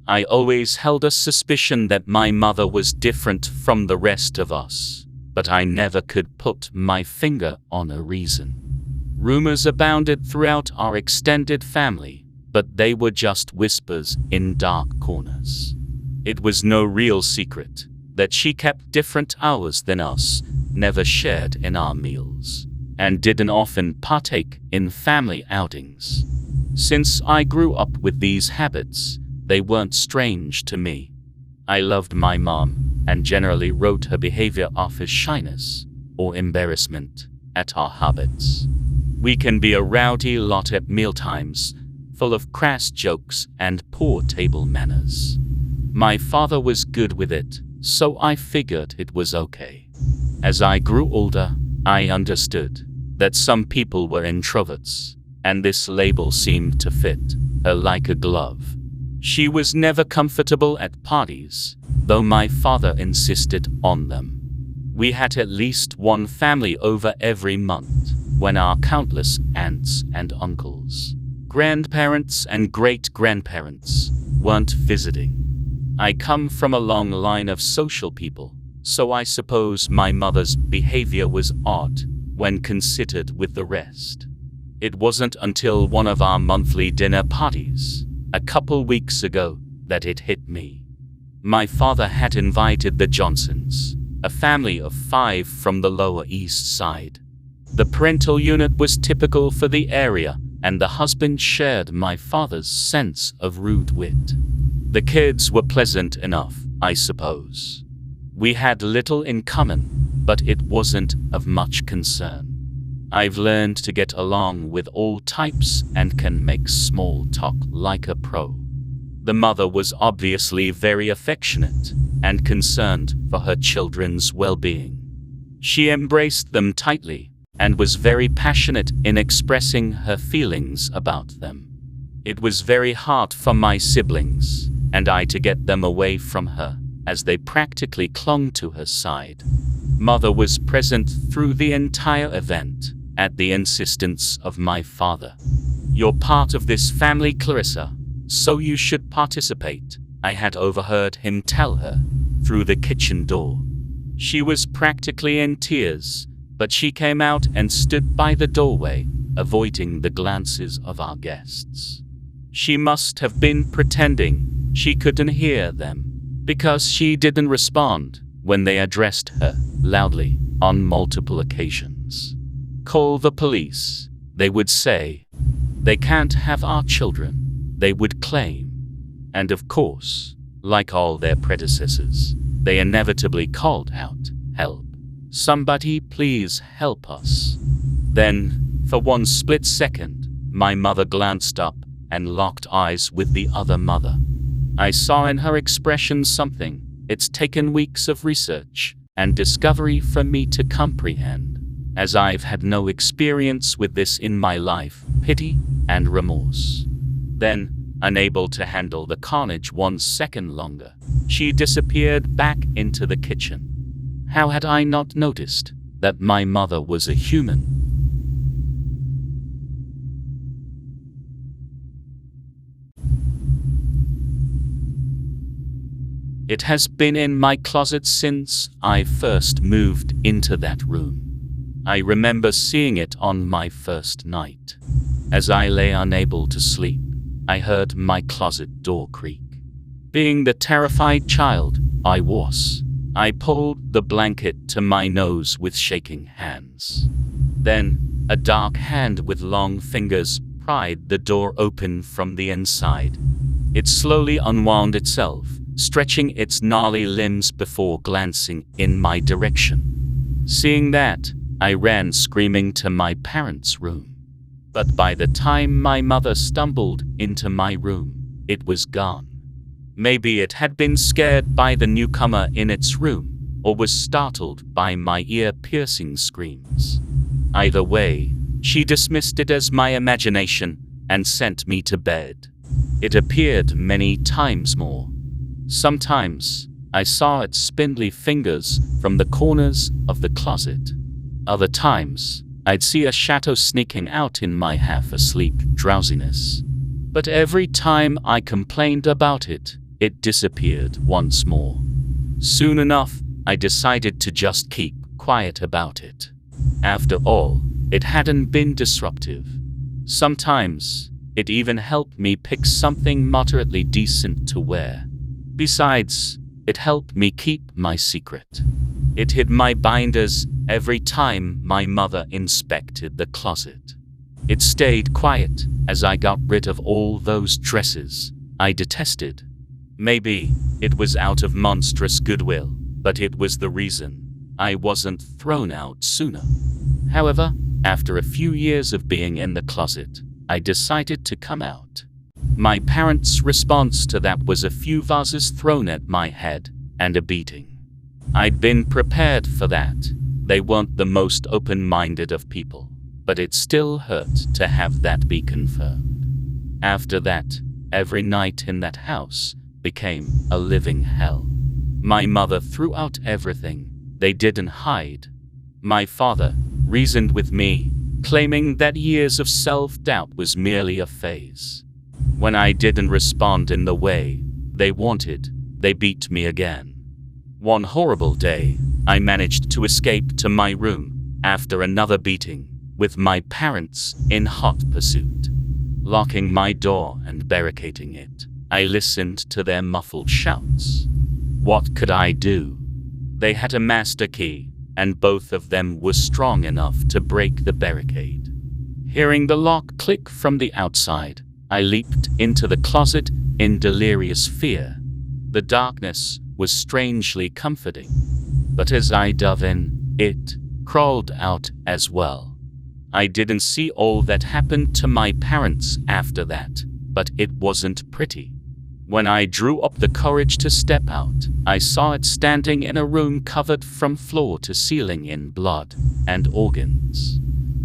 I always held a suspicion that my mother was different from the rest of us, but I never could put my finger on a reason. Rumors abounded throughout our extended family, but they were just whispers in dark corners. It was no real secret that she kept different hours than us, never shared in our meals, and didn't often partake in family outings. Since I grew up with these habits, they weren't strange to me. I loved my mom and generally wrote her behavior off as shyness or embarrassment at our habits. We can be a rowdy lot at mealtimes, full of crass jokes and poor table manners. My father was good with it, so I figured it was okay. As I grew older, I understood that some people were introverts, and this label seemed to fit her like a glove. She was never comfortable at parties, though my father insisted on them. We had at least one family over every month, when our countless aunts and uncles, grandparents and great-grandparents weren't visiting. I come from a long line of social people, so I suppose my mother's behavior was odd when considered with the rest. It wasn't until one of our monthly dinner parties, a couple weeks ago, that it hit me. My father had invited the Johnsons, a family of 5 from the Lower East Side. The parental unit was typical for the area, and the husband shared my father's sense of rude wit. The kids were pleasant enough, I suppose. We had little in common, but it wasn't of much concern. I've learned to get along with all types and can make small talk like a pro. The mother was obviously very affectionate and concerned for her children's well-being. She embraced them tightly and was very passionate in expressing her feelings about them. It was very hard for my siblings and I to get them away from her, as they practically clung to her side. Mother was present through the entire event, at the insistence of my father. "You're part of this family, Clarissa, so you should participate," I had overheard him tell her through the kitchen door. She was practically in tears, but she came out and stood by the doorway, avoiding the glances of our guests. She must have been pretending she couldn't hear them, because she didn't respond when they addressed her loudly on multiple occasions. "Call the police," they would say. "They can't have our children," they would claim. And of course, like all their predecessors, they inevitably called out, "Help. Somebody please help us." Then, for one split second, my mother glanced up and locked eyes with the other mother. I saw in her expression something it's taken weeks of research and discovery for me to comprehend, as I've had no experience with this in my life: pity and remorse. Then, unable to handle the carnage 1 second longer, she disappeared back into the kitchen. How had I not noticed that my mother was a human? It has been in my closet since I first moved into that room. I remember seeing it on my first night. As I lay unable to sleep, I heard my closet door creak. Being the terrified child I was, I pulled the blanket to my nose with shaking hands. Then, a dark hand with long fingers pried the door open from the inside. It slowly unwound itself, stretching its gnarly limbs before glancing in my direction. Seeing that, I ran screaming to my parents' room. But by the time my mother stumbled into my room, it was gone. Maybe it had been scared by the newcomer in its room, or was startled by my ear-piercing screams. Either way, she dismissed it as my imagination and sent me to bed. It appeared many times more. Sometimes, I saw its spindly fingers from the corners of the closet. Other times, I'd see a shadow sneaking out in my half-asleep drowsiness. But every time I complained about it, it disappeared once more. Soon enough, I decided to just keep quiet about it. After all, it hadn't been disruptive. Sometimes, it even helped me pick something moderately decent to wear. Besides, it helped me keep my secret. It hid my binders every time my mother inspected the closet. It stayed quiet as I got rid of all those dresses I detested. Maybe it was out of monstrous goodwill, but it was the reason I wasn't thrown out sooner. However, after a few years of being in the closet, I decided to come out. My parents' response to that was a few vases thrown at my head and a beating. I'd been prepared for that. They weren't the most open-minded of people, but it still hurt to have that be confirmed. After that, every night in that house became a living hell. My mother threw out everything they didn't hide. My father reasoned with me, claiming that years of self-doubt was merely a phase. When I didn't respond in the way they wanted, they beat me again. One horrible day, I managed to escape to my room after another beating, with my parents in hot pursuit. Locking my door and barricading it, I listened to their muffled shouts. What could I do? They had a master key, and both of them were strong enough to break the barricade. Hearing the lock click from the outside, I leaped into the closet in delirious fear. The darkness was strangely comforting, but as I dove in, it crawled out as well. I didn't see all that happened to my parents after that, but it wasn't pretty. When I drew up the courage to step out, I saw it standing in a room covered from floor to ceiling in blood and organs.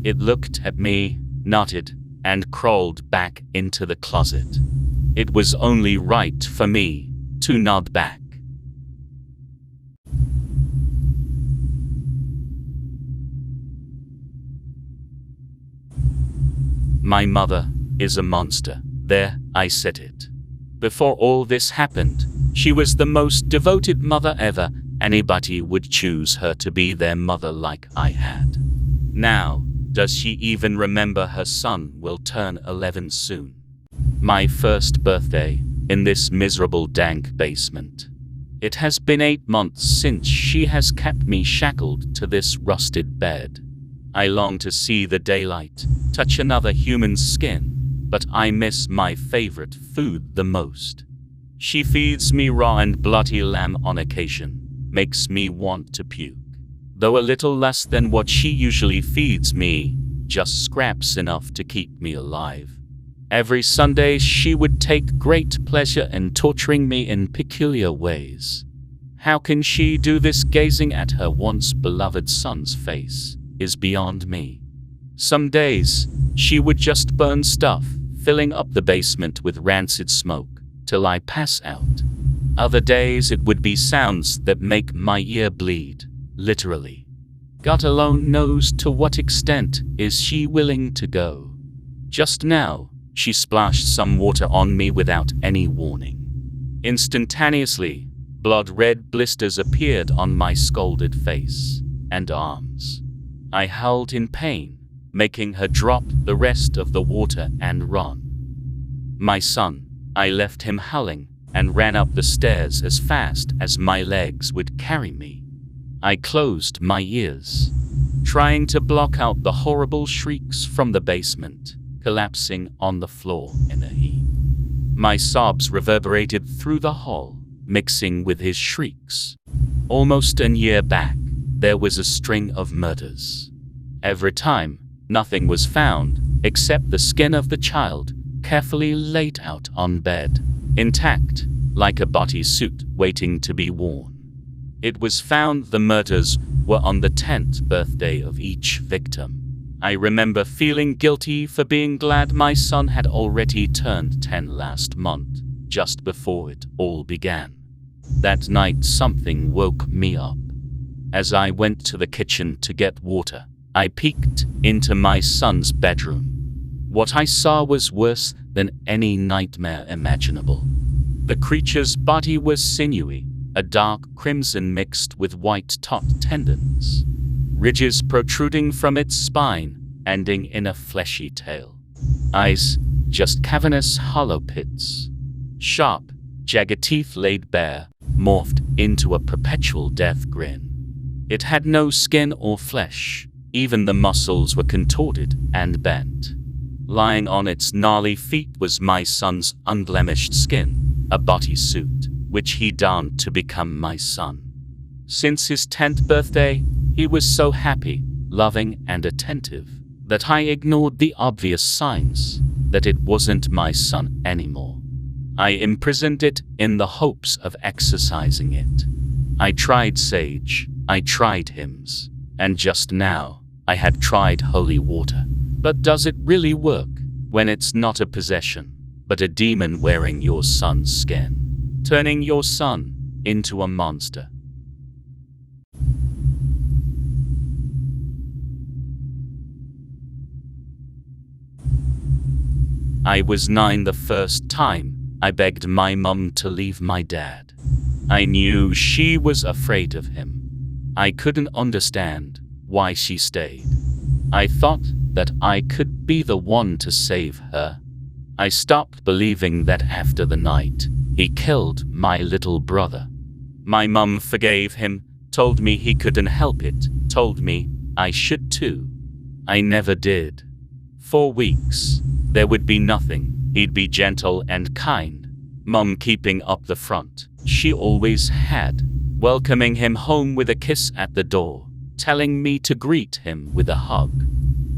It looked at me, nodded, and crawled back into the closet. It was only right for me to nod back. My mother is a monster. There, I said it. Before all this happened, she was the most devoted mother ever. Anybody would choose her to be their mother like I had. Now, does she even remember her son will turn 11 soon? My first birthday in this miserable dank basement. It has been 8 months since she has kept me shackled to this rusted bed. I long to see the daylight, touch another human's skin, but I miss my favorite food the most. She feeds me raw and bloody lamb on occasion, makes me want to puke. Though a little less than what she usually feeds me, just scraps enough to keep me alive. Every Sunday she would take great pleasure in torturing me in peculiar ways. How can she do this gazing at her once beloved son's face is beyond me. Some days, she would just burn stuff, filling up the basement with rancid smoke, till I pass out. Other days it would be sounds that make my ear bleed, literally. God alone knows to what extent is she willing to go. Just now, she splashed some water on me without any warning. Instantaneously, blood-red blisters appeared on my scalded face and arms. I howled in pain, making her drop the rest of the water and run. My son, I left him howling and ran up the stairs as fast as my legs would carry me. I closed my ears, trying to block out the horrible shrieks from the basement, collapsing on the floor in a heap. My sobs reverberated through the hall, mixing with his shrieks. Almost a year back, there was a string of murders. Every time, nothing was found except the skin of the child, carefully laid out on bed, intact, like a bodysuit waiting to be worn. It was found the murders were on the 10th birthday of each victim. I remember feeling guilty for being glad my son had already turned 10 last month, just before it all began. That night something woke me up. As I went to the kitchen to get water, I peeked into my son's bedroom. What I saw was worse than any nightmare imaginable. The creature's body was sinewy, a dark crimson mixed with white taut tendons, ridges protruding from its spine, ending in a fleshy tail. Eyes, just cavernous hollow pits. Sharp, jagged teeth laid bare, morphed into a perpetual death grin. It had no skin or flesh, even the muscles were contorted and bent. Lying on its gnarly feet was my son's unblemished skin, a bodysuit, which he donned to become my son. Since his 10th birthday, he was so happy, loving, and attentive that I ignored the obvious signs that it wasn't my son anymore. I imprisoned it in the hopes of exorcising it. I tried sage, I tried hymns, and just now, I had tried holy water. But does it really work when it's not a possession, but a demon wearing your son's skin, turning your son into a monster? I was 9 the first time I begged my mum to leave my dad. I knew she was afraid of him. I couldn't understand why she stayed. I thought that I could be the one to save her. I stopped believing that after the night he killed my little brother. My mum forgave him, told me he couldn't help it, told me I should too. I never did. For weeks, there would be nothing. He'd be gentle and kind. Mum keeping up the front. She always had, welcoming him home with a kiss at the door, telling me to greet him with a hug.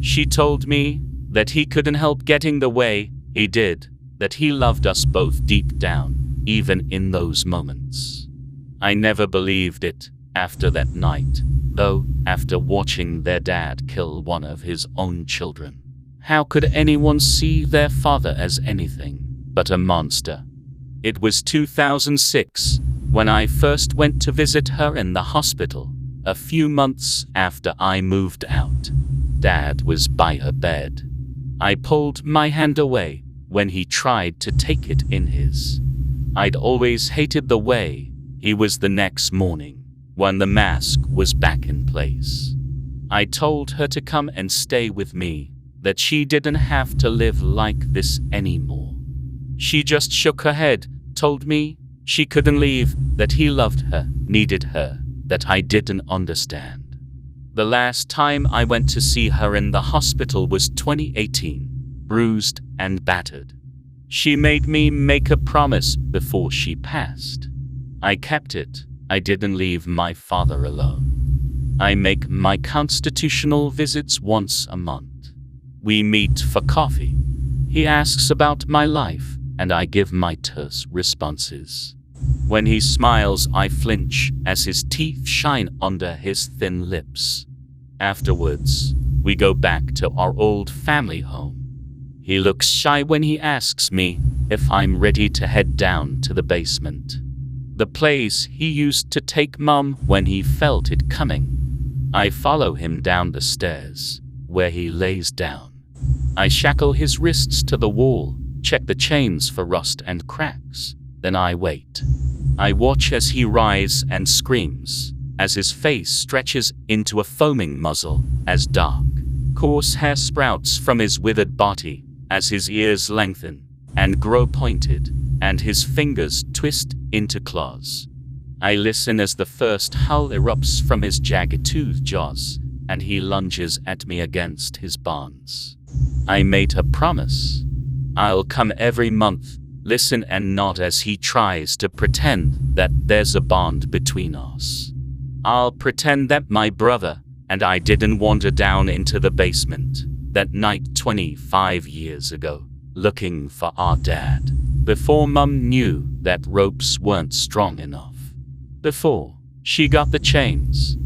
She told me that he couldn't help getting the way he did, that he loved us both deep down, even in those moments. I never believed it after that night, though, after watching their dad kill one of his own children. How could anyone see their father as anything but a monster? It was 2006 when I first went to visit her in the hospital, a few months after I moved out. Dad was by her bed. I pulled my hand away when he tried to take it in his. I'd always hated the way he was the next morning when the mask was back in place. I told her to come and stay with me, that she didn't have to live like this anymore. She just shook her head, told me she couldn't leave, that he loved her, needed her, that I didn't understand. The last time I went to see her in the hospital was 2018, bruised and battered. She made me make a promise before she passed. I kept it. I didn't leave my father alone. I make my constitutional visits once a month. We meet for coffee. He asks about my life, and I give my terse responses. When he smiles, I flinch as his teeth shine under his thin lips. Afterwards, we go back to our old family home. He looks shy when he asks me if I'm ready to head down to the basement, the place he used to take Mum when he felt it coming. I follow him down the stairs, where he lays down. I shackle his wrists to the wall, check the chains for rust and cracks. Then I wait. I watch as he writhes and screams, as his face stretches into a foaming muzzle, as dark, coarse hair sprouts from his withered body, as his ears lengthen and grow pointed, and his fingers twist into claws. I listen as the first howl erupts from his jagged-toothed jaws, and he lunges at me against his bonds. I made a promise. I'll come every month, listen and nod as he tries to pretend that there's a bond between us. I'll pretend that my brother and I didn't wander down into the basement that night 25 years ago, looking for our dad, before Mum knew that ropes weren't strong enough, before she got the chains.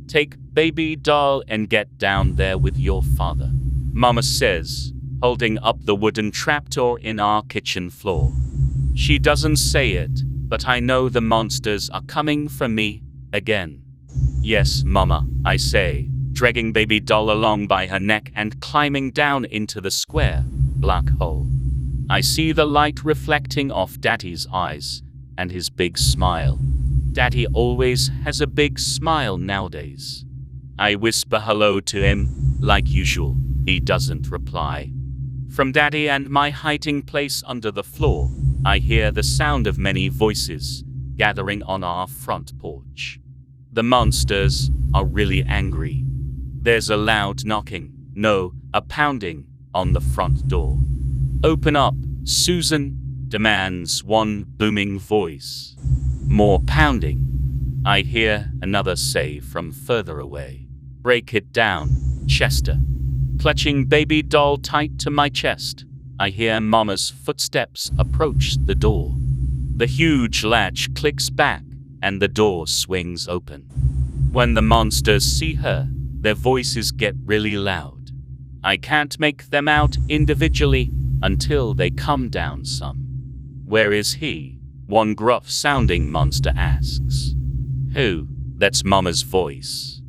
Take baby doll and get down there with your father, Mama says, holding up the wooden trapdoor in our kitchen floor. She doesn't say it, but I know the monsters are coming for me again. Yes, Mama, I say, dragging baby doll along by her neck and climbing down into the square, black hole. I see the light reflecting off Daddy's eyes and his big smile. Daddy always has a big smile nowadays. I whisper hello to him, like usual. He doesn't reply. From Daddy and my hiding place under the floor, I hear the sound of many voices gathering on our front porch. The monsters are really angry. There's a loud knocking, no, a pounding, on the front door. "Open up, Susan," demands one booming voice. More pounding. I hear another say from further away. "Break it down, Chester." Clutching baby doll tight to my chest, I hear Mama's footsteps approach the door. The huge latch clicks back and the door swings open. When the monsters see her, their voices get really loud. I can't make them out individually until they come down some. "Where is he?" one gruff-sounding monster asks. "Who?" That's Mama's voice.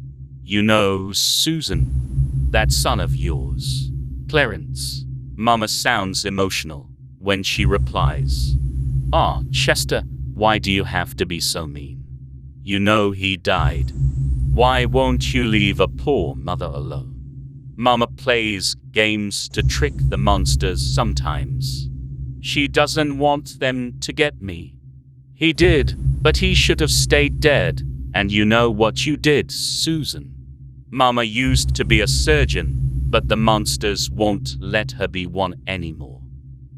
"You know, Susan, that son of yours, Clarence." Mama sounds emotional when she replies, "Ah, Chester, why do you have to be so mean? You know he died. Why won't you leave a poor mother alone?" Mama plays games to trick the monsters sometimes. She doesn't want them to get me. "He did, but he should have stayed dead, and you know what you did, Susan." Mama used to be a surgeon, but the monsters won't let her be one anymore.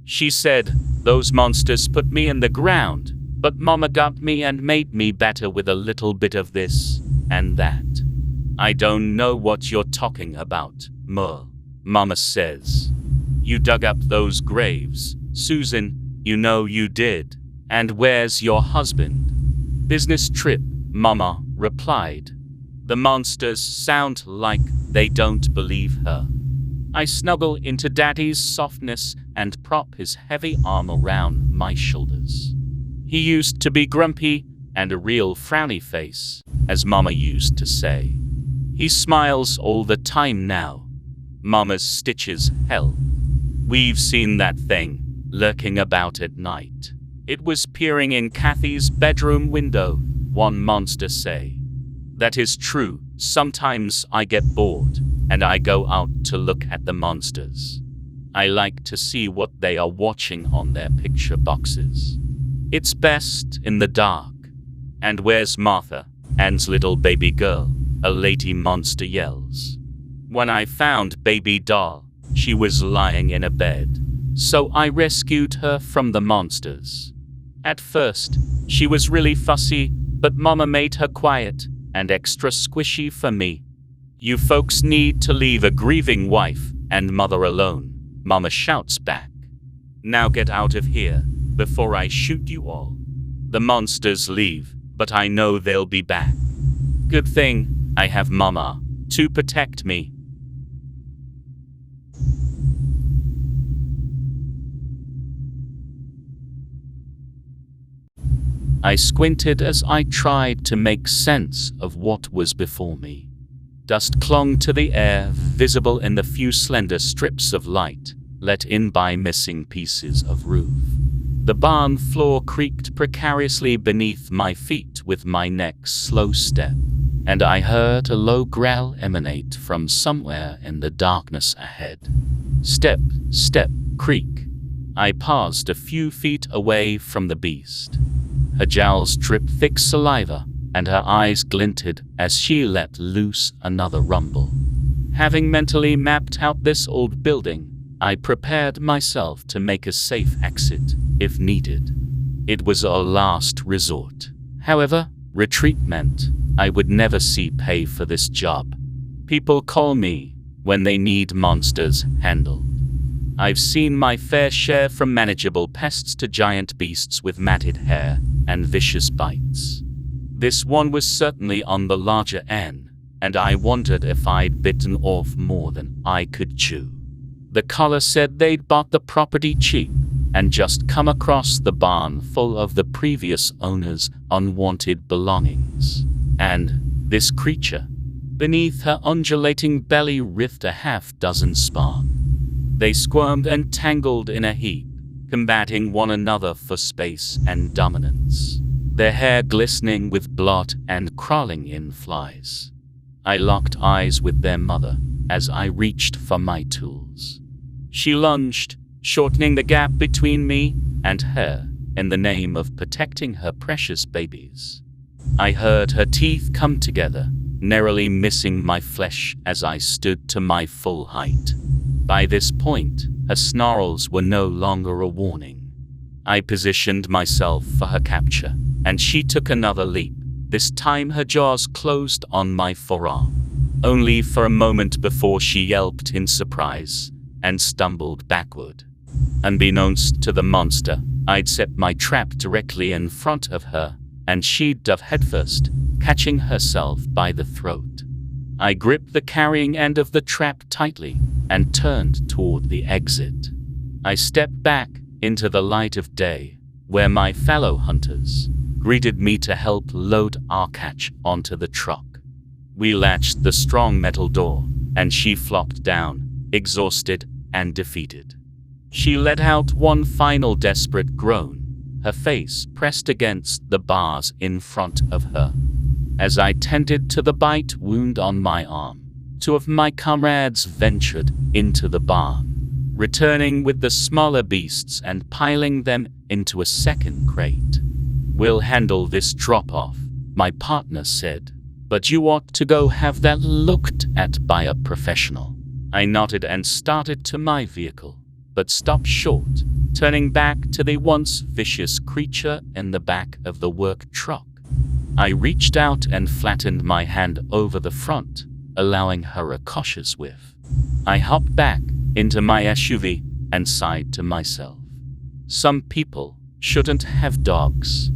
She said, "Those monsters put me in the ground, but Mama got me and made me better with a little bit of this and that." "I don't know what you're talking about, Merle," Mama says. "You dug up those graves, Susan, you know you did. And where's your husband?" "Business trip," Mama replied. The monsters sound like they don't believe her. I snuggle into Daddy's softness and prop his heavy arm around my shoulders. He used to be grumpy and a real frowny face, as Mama used to say. He smiles all the time now. Mama's stitches hell. "We've seen that thing lurking about at night. It was peering in Kathy's bedroom window," one monster say. "That is true. Sometimes I get bored, and I go out to look at the monsters. I like to see what they are watching on their picture boxes. It's best in the dark." "And where's Martha, Anne's little baby girl?" a lady monster yells. "When I found baby doll, she was lying in a bed, so I rescued her from the monsters. At first, she was really fussy, but Mama made her quiet and extra squishy for me. You folks need to leave a grieving wife and mother alone," Mama shouts back. "Now get out of here before I shoot you all." The monsters leave, but I know they'll be back. Good thing I have Mama to protect me. I squinted as I tried to make sense of what was before me. Dust clung to the air, visible in the few slender strips of light let in by missing pieces of roof. The barn floor creaked precariously beneath my feet with my neck's slow step, and I heard a low growl emanate from somewhere in the darkness ahead. Step, step, creak. I paused a few feet away from the beast. Her jowls dripped thick saliva, and her eyes glinted as she let loose another rumble. Having mentally mapped out this old building, I prepared myself to make a safe exit, if needed. It was a last resort. However, retreat meant I would never see pay for this job. People call me when they need monsters handled. I've seen my fair share, from manageable pests to giant beasts with matted hair and vicious bites. This one was certainly on the larger end, and I wondered if I'd bitten off more than I could chew. The caller said they'd bought the property cheap and just come across the barn full of the previous owner's unwanted belongings. And this creature, Beneath her undulating belly writhed a half-dozen spawn. They squirmed and tangled in a heap, combating one another for space and dominance, their hair glistening with blood and crawling in flies. I locked eyes with their mother as I reached for my tools. She lunged, shortening the gap between me and her in the name of protecting her precious babies. I heard her teeth come together, narrowly missing my flesh as I stood to my full height. By this point, her snarls were no longer a warning. I positioned myself for her capture, and she took another leap. This time her jaws closed on my forearm, only for a moment before she yelped in surprise and stumbled backward. Unbeknownst to the monster, I'd set my trap directly in front of her, and she'd dove headfirst, catching herself by the throat. I gripped the carrying end of the trap tightly and turned toward the exit. I stepped back into the light of day, where my fellow hunters greeted me to help load our catch onto the truck. We latched the strong metal door, and she flopped down, exhausted and defeated. She let out one final desperate groan, her face pressed against the bars in front of her. As I tended to the bite wound on my arm, two of my comrades ventured into the barn, returning with the smaller beasts and piling them into a second crate. "We'll handle this drop-off," my partner said, "but you ought to go have that looked at by a professional." I nodded and started to my vehicle, but stopped short, turning back to the once vicious creature in the back of the work truck. I reached out and flattened my hand over the front, allowing her a cautious whiff. I hopped back into my SUV and sighed to myself. Some people shouldn't have dogs.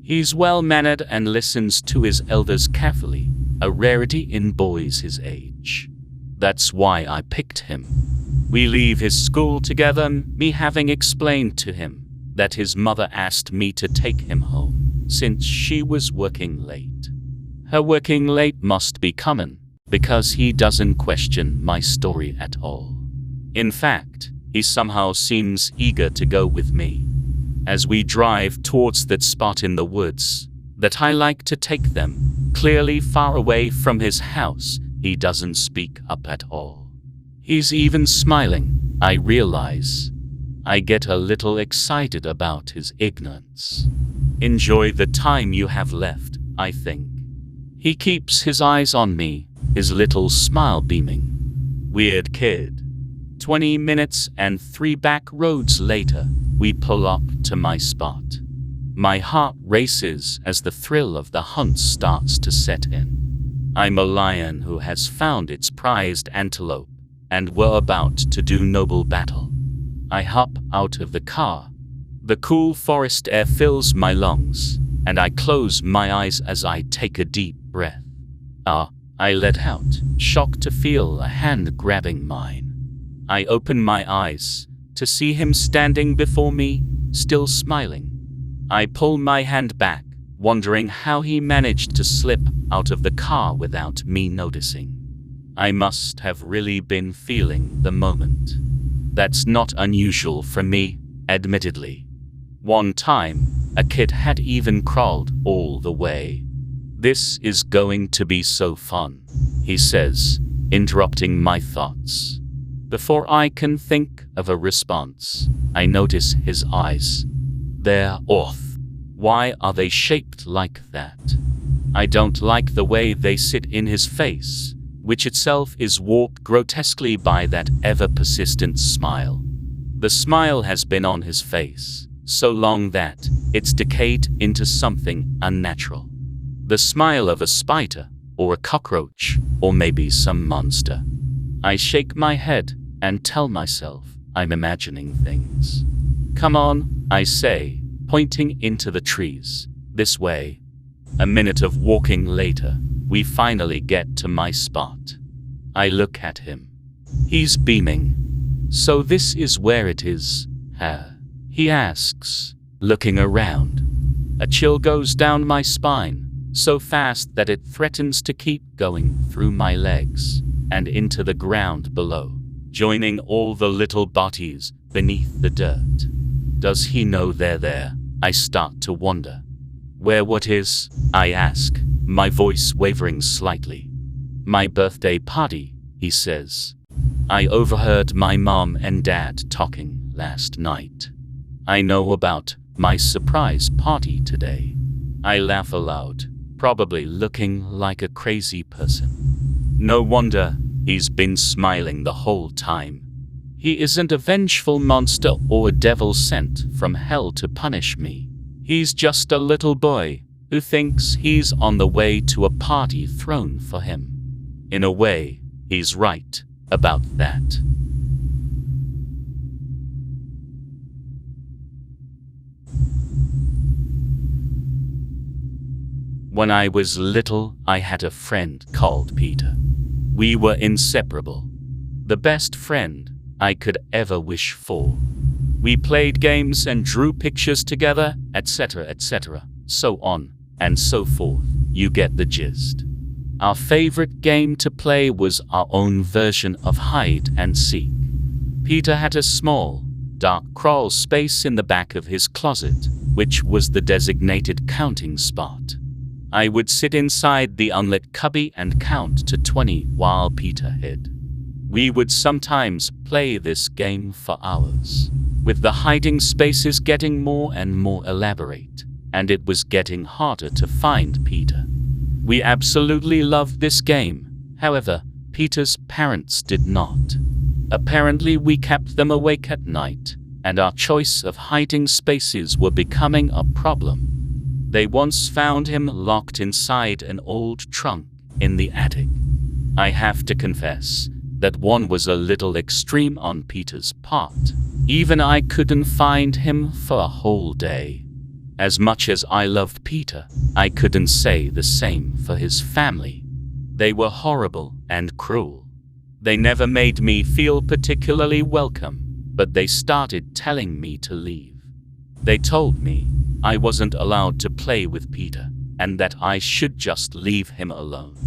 He's well-mannered and listens to his elders carefully, a rarity in boys his age. That's why I picked him. We leave his school together, me having explained to him that his mother asked me to take him home since she was working late. Her working late must be common, because he doesn't question my story at all. In fact, he somehow seems eager to go with me. As we drive towards that spot in the woods that I like to take them, clearly far away from his house, he doesn't speak up at all. He's even smiling, I realize. I get a little excited about his ignorance. Enjoy the time you have left, I think. He keeps his eyes on me, his little smile beaming. Weird kid. 20 minutes and 3 back roads later, we pull up to my spot. My heart races as the thrill of the hunt starts to set in. I'm a lion who has found its prized antelope, and we're about to do noble battle. I hop out of the car. The cool forest air fills my lungs, and I close my eyes as I take a deep breath. I let out, shocked to feel a hand grabbing mine. I open my eyes to see him standing before me, still smiling. I pull my hand back, wondering how he managed to slip out of the car without me noticing. I must have really been feeling the moment. That's not unusual for me, admittedly. One time, a kid had even crawled all the way. "This is going to be so fun," he says, interrupting my thoughts. Before I can think of a response, I notice his eyes. They're off. Why are they shaped like that? I don't like the way they sit in his face, which itself is warped grotesquely by that ever-persistent smile. The smile has been on his face so long that it's decayed into something unnatural. The smile of a spider, or a cockroach, or maybe some monster. I shake my head and tell myself I'm imagining things. "Come on," I say, pointing into the trees. "This way." A minute of walking later, we finally get to my spot. I look at him. He's beaming. "So this is where it is, huh?" he asks, looking around. A chill goes down my spine, so fast that it threatens to keep going through my legs and into the ground below, joining all the little bodies beneath the dirt. Does he know they're there? I start to wonder. Where what is? I ask, my voice wavering slightly. My birthday party, he says. I overheard my mom and dad talking last night. I know about my surprise party today. I laugh aloud, probably looking like a crazy person. No wonder he's been smiling the whole time. He isn't a vengeful monster or a devil sent from hell to punish me. He's just a little boy who thinks he's on the way to a party thrown for him. In a way, he's right about that. When I was little, I had a friend called Peter. We were inseparable. The best friend I could ever wish for. We played games and drew pictures together, etc., etc., so on and so forth. You get the gist. Our favorite game to play was our own version of hide and seek. Peter had a small, dark crawl space in the back of his closet, which was the designated counting spot. I would sit inside the unlit cubby and count to 20 while Peter hid. We would sometimes play this game for hours, with the hiding spaces getting more and more elaborate, and it was getting harder to find Peter. We absolutely loved this game. However, Peter's parents did not. Apparently, we kept them awake at night, and our choice of hiding spaces were becoming a problem. They once found him locked inside an old trunk in the attic. I have to confess that one was a little extreme on Peter's part. Even I couldn't find him for a whole day. As much as I loved Peter, I couldn't say the same for his family. They were horrible and cruel. They never made me feel particularly welcome, but they started telling me to leave. They told me I wasn't allowed to play with Peter, and that I should just leave him alone.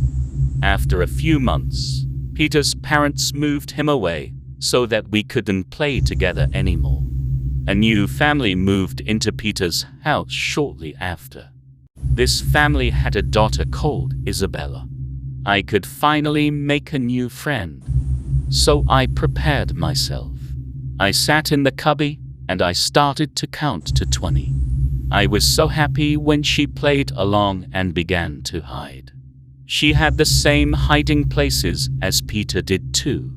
After a few months, Peter's parents moved him away so that we couldn't play together anymore. A new family moved into Peter's house shortly after. This family had a daughter called Isabella. I could finally make a new friend. So I prepared myself. I sat in the cubby and I started to count to 20. I was so happy when she played along and began to hide. She had the same hiding places as Peter did too.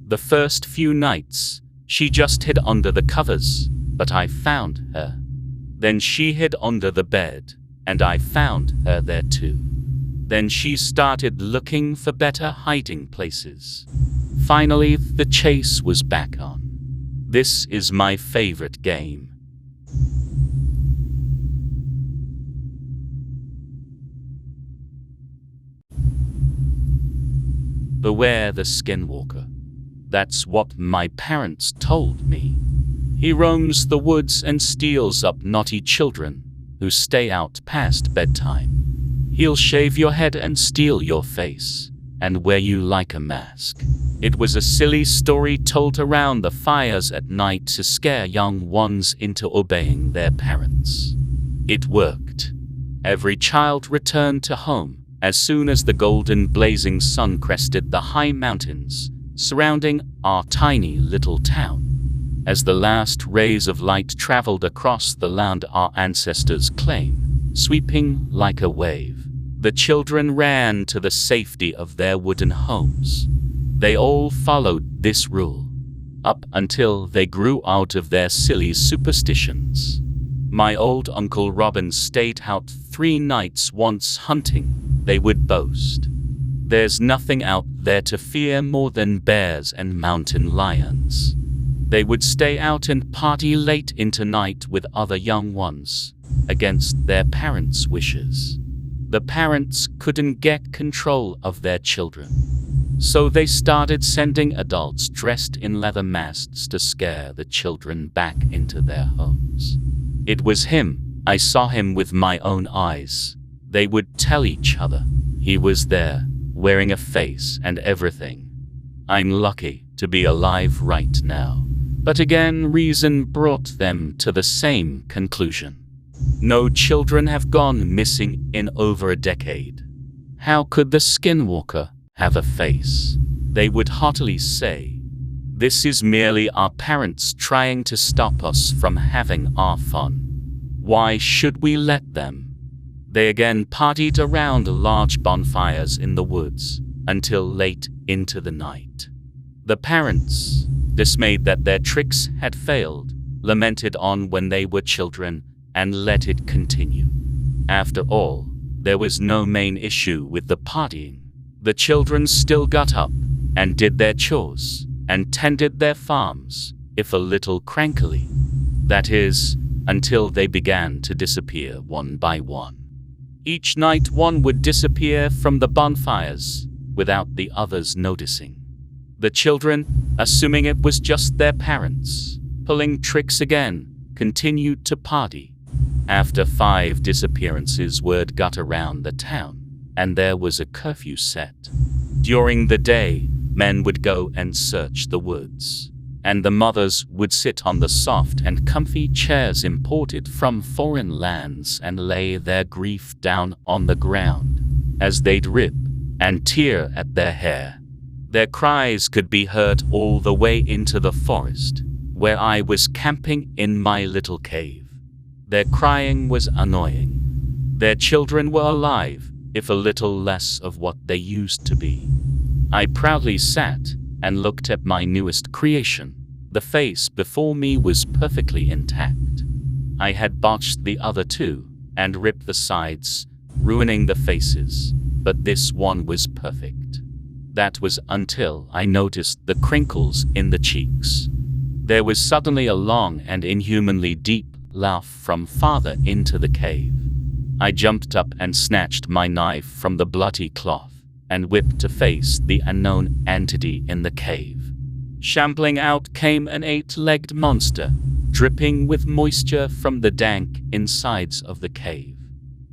The first few nights, she just hid under the covers, but I found her. Then she hid under the bed, and I found her there too. Then she started looking for better hiding places. Finally, the chase was back on. This is my favorite game. Beware the skinwalker. That's what my parents told me. He roams the woods and steals up naughty children who stay out past bedtime. He'll shave your head and steal your face, and wear you like a mask. It was a silly story told around the fires at night to scare young ones into obeying their parents. It worked. Every child returned to home as soon as the golden blazing sun crested the high mountains surrounding our tiny little town. As the last rays of light traveled across the land our ancestors claim, sweeping like a wave, the children ran to the safety of their wooden homes. They all followed this rule, up until they grew out of their silly superstitions. My old Uncle Robin stayed out 3 nights once hunting, they would boast. There's nothing out there to fear more than bears and mountain lions. They would stay out and party late into night with other young ones, against their parents' wishes. The parents couldn't get control of their children. So they started sending adults dressed in leather masks to scare the children back into their homes. It was him. I saw him with my own eyes. They would tell each other. He was there, wearing a face and everything. I'm lucky to be alive right now. But again, reason brought them to the same conclusion. No children have gone missing in over a decade. How could the skinwalker have a face? They would haughtily say, "This is merely our parents trying to stop us from having our fun. Why should we let them?" They again partied around large bonfires in the woods until late into the night. The parents, dismayed that their tricks had failed, lamented on when they were children and let it continue. After all, there was no main issue with the partying. The children still got up and did their chores and tended their farms, if a little crankily. That is, until they began to disappear one by one. Each night one would disappear from the bonfires without the others noticing. The children, assuming it was just their parents, pulling tricks again, continued to party. After 5 disappearances, word got around the town, and there was a curfew set. During the day, men would go and search the woods, and the mothers would sit on the soft and comfy chairs imported from foreign lands and lay their grief down on the ground as they'd rip and tear at their hair. Their cries could be heard all the way into the forest, where I was camping in my little cave. Their crying was annoying. Their children were alive, if a little less of what they used to be. I proudly sat and looked at my newest creation. The face before me was perfectly intact. I had botched the other 2 and ripped the sides, ruining the faces, but this one was perfect. That was until I noticed the crinkles in the cheeks. There was suddenly a long and inhumanly deep laugh from farther into the cave. I jumped up and snatched my knife from the bloody cloth and whipped to face the unknown entity in the cave. Shambling out came an 8-legged monster, dripping with moisture from the dank insides of the cave.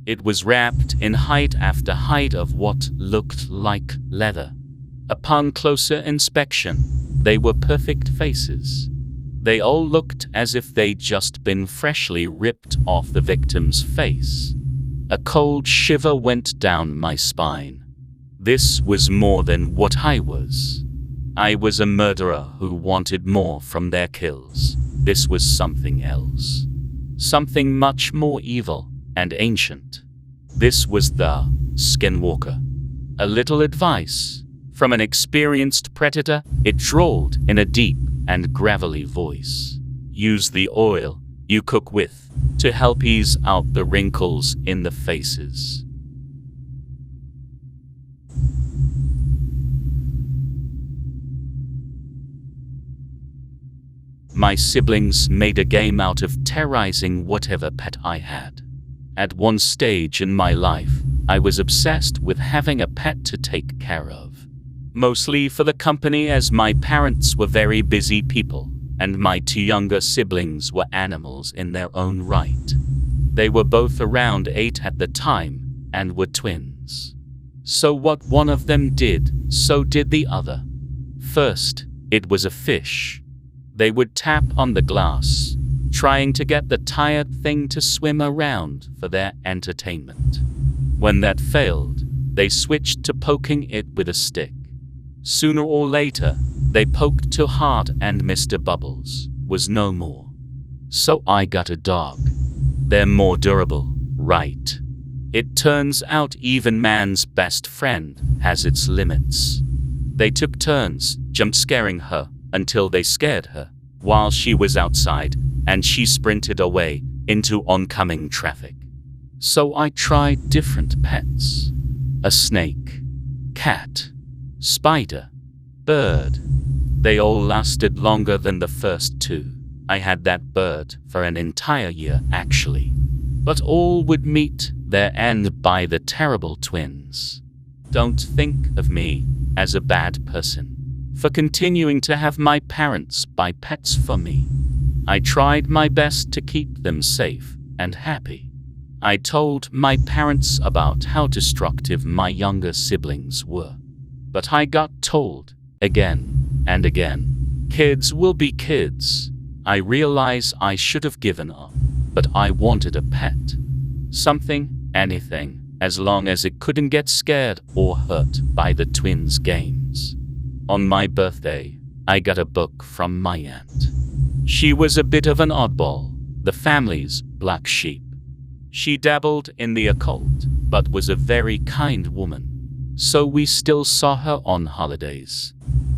It was wrapped in hide after hide of what looked like leather. Upon closer inspection, they were perfect faces. They all looked as if they'd just been freshly ripped off the victim's face. A cold shiver went down my spine. This was more than what I was. I was a murderer who wanted more from their kills. This was something else. Something much more evil and ancient. This was the skinwalker. A little advice from an experienced predator, it drawled in a deep and gravelly voice. Use the oil you cook with to help ease out the wrinkles in the faces. My siblings made a game out of terrorizing whatever pet I had. At one stage in my life, I was obsessed with having a pet to take care of. Mostly for the company, as my parents were very busy people, and my 2 younger siblings were animals in their own right. They were both around 8 at the time, and were twins. So what one of them did, so did the other. First, it was a fish. They would tap on the glass, trying to get the tired thing to swim around for their entertainment. When that failed, they switched to poking it with a stick. Sooner or later, they poked too hard and Mr. Bubbles was no more. So I got a dog. They're more durable, right? It turns out even man's best friend has its limits. They took turns jump scaring her until they scared her while she was outside, and she sprinted away into oncoming traffic. So I tried different pets. A snake, cat, spider, bird. They all lasted longer than the first 2. I had that bird for an entire year, actually. But all would meet their end by the terrible twins. Don't think of me as a bad person for continuing to have my parents buy pets for me. I tried my best to keep them safe and happy. I told my parents about how destructive my younger siblings were. But I got told, again and again, kids will be kids. I realize I should have given up, but I wanted a pet. Something, anything, as long as it couldn't get scared or hurt by the twins' games. On my birthday, I got a book from my aunt. She was a bit of an oddball, the family's black sheep. She dabbled in the occult, but was a very kind woman, so we still saw her on holidays.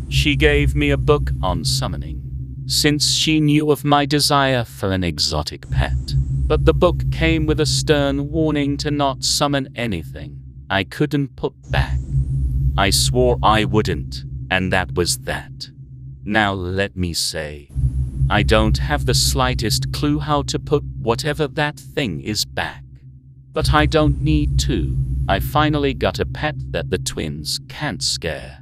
She gave me a book on summoning, since she knew of my desire for an exotic pet. But the book came with a stern warning to not summon anything I couldn't put back. I swore I wouldn't, and that was that. Now let me say, I don't have the slightest clue how to put whatever that thing is back. But I don't need to. I finally got a pet that the twins can't scare.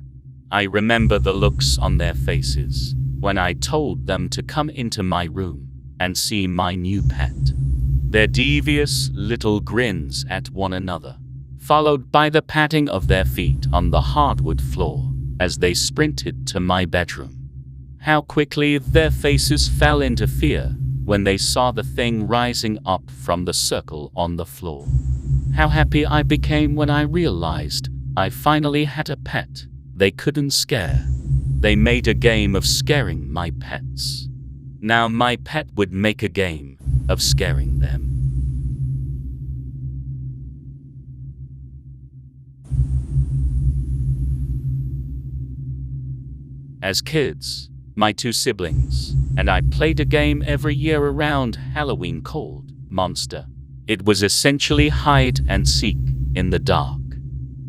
I remember the looks on their faces when I told them to come into my room and see my new pet. Their devious little grins at one another, followed by the patting of their feet on the hardwood floor as they sprinted to my bedroom. How quickly their faces fell into fear when they saw the thing rising up from the circle on the floor. How happy I became when I realized I finally had a pet they couldn't scare. They made a game of scaring my pets. Now my pet would make a game of scaring them. As kids, my two siblings and I played a game every year around Halloween called Monster. It was essentially hide and seek in the dark.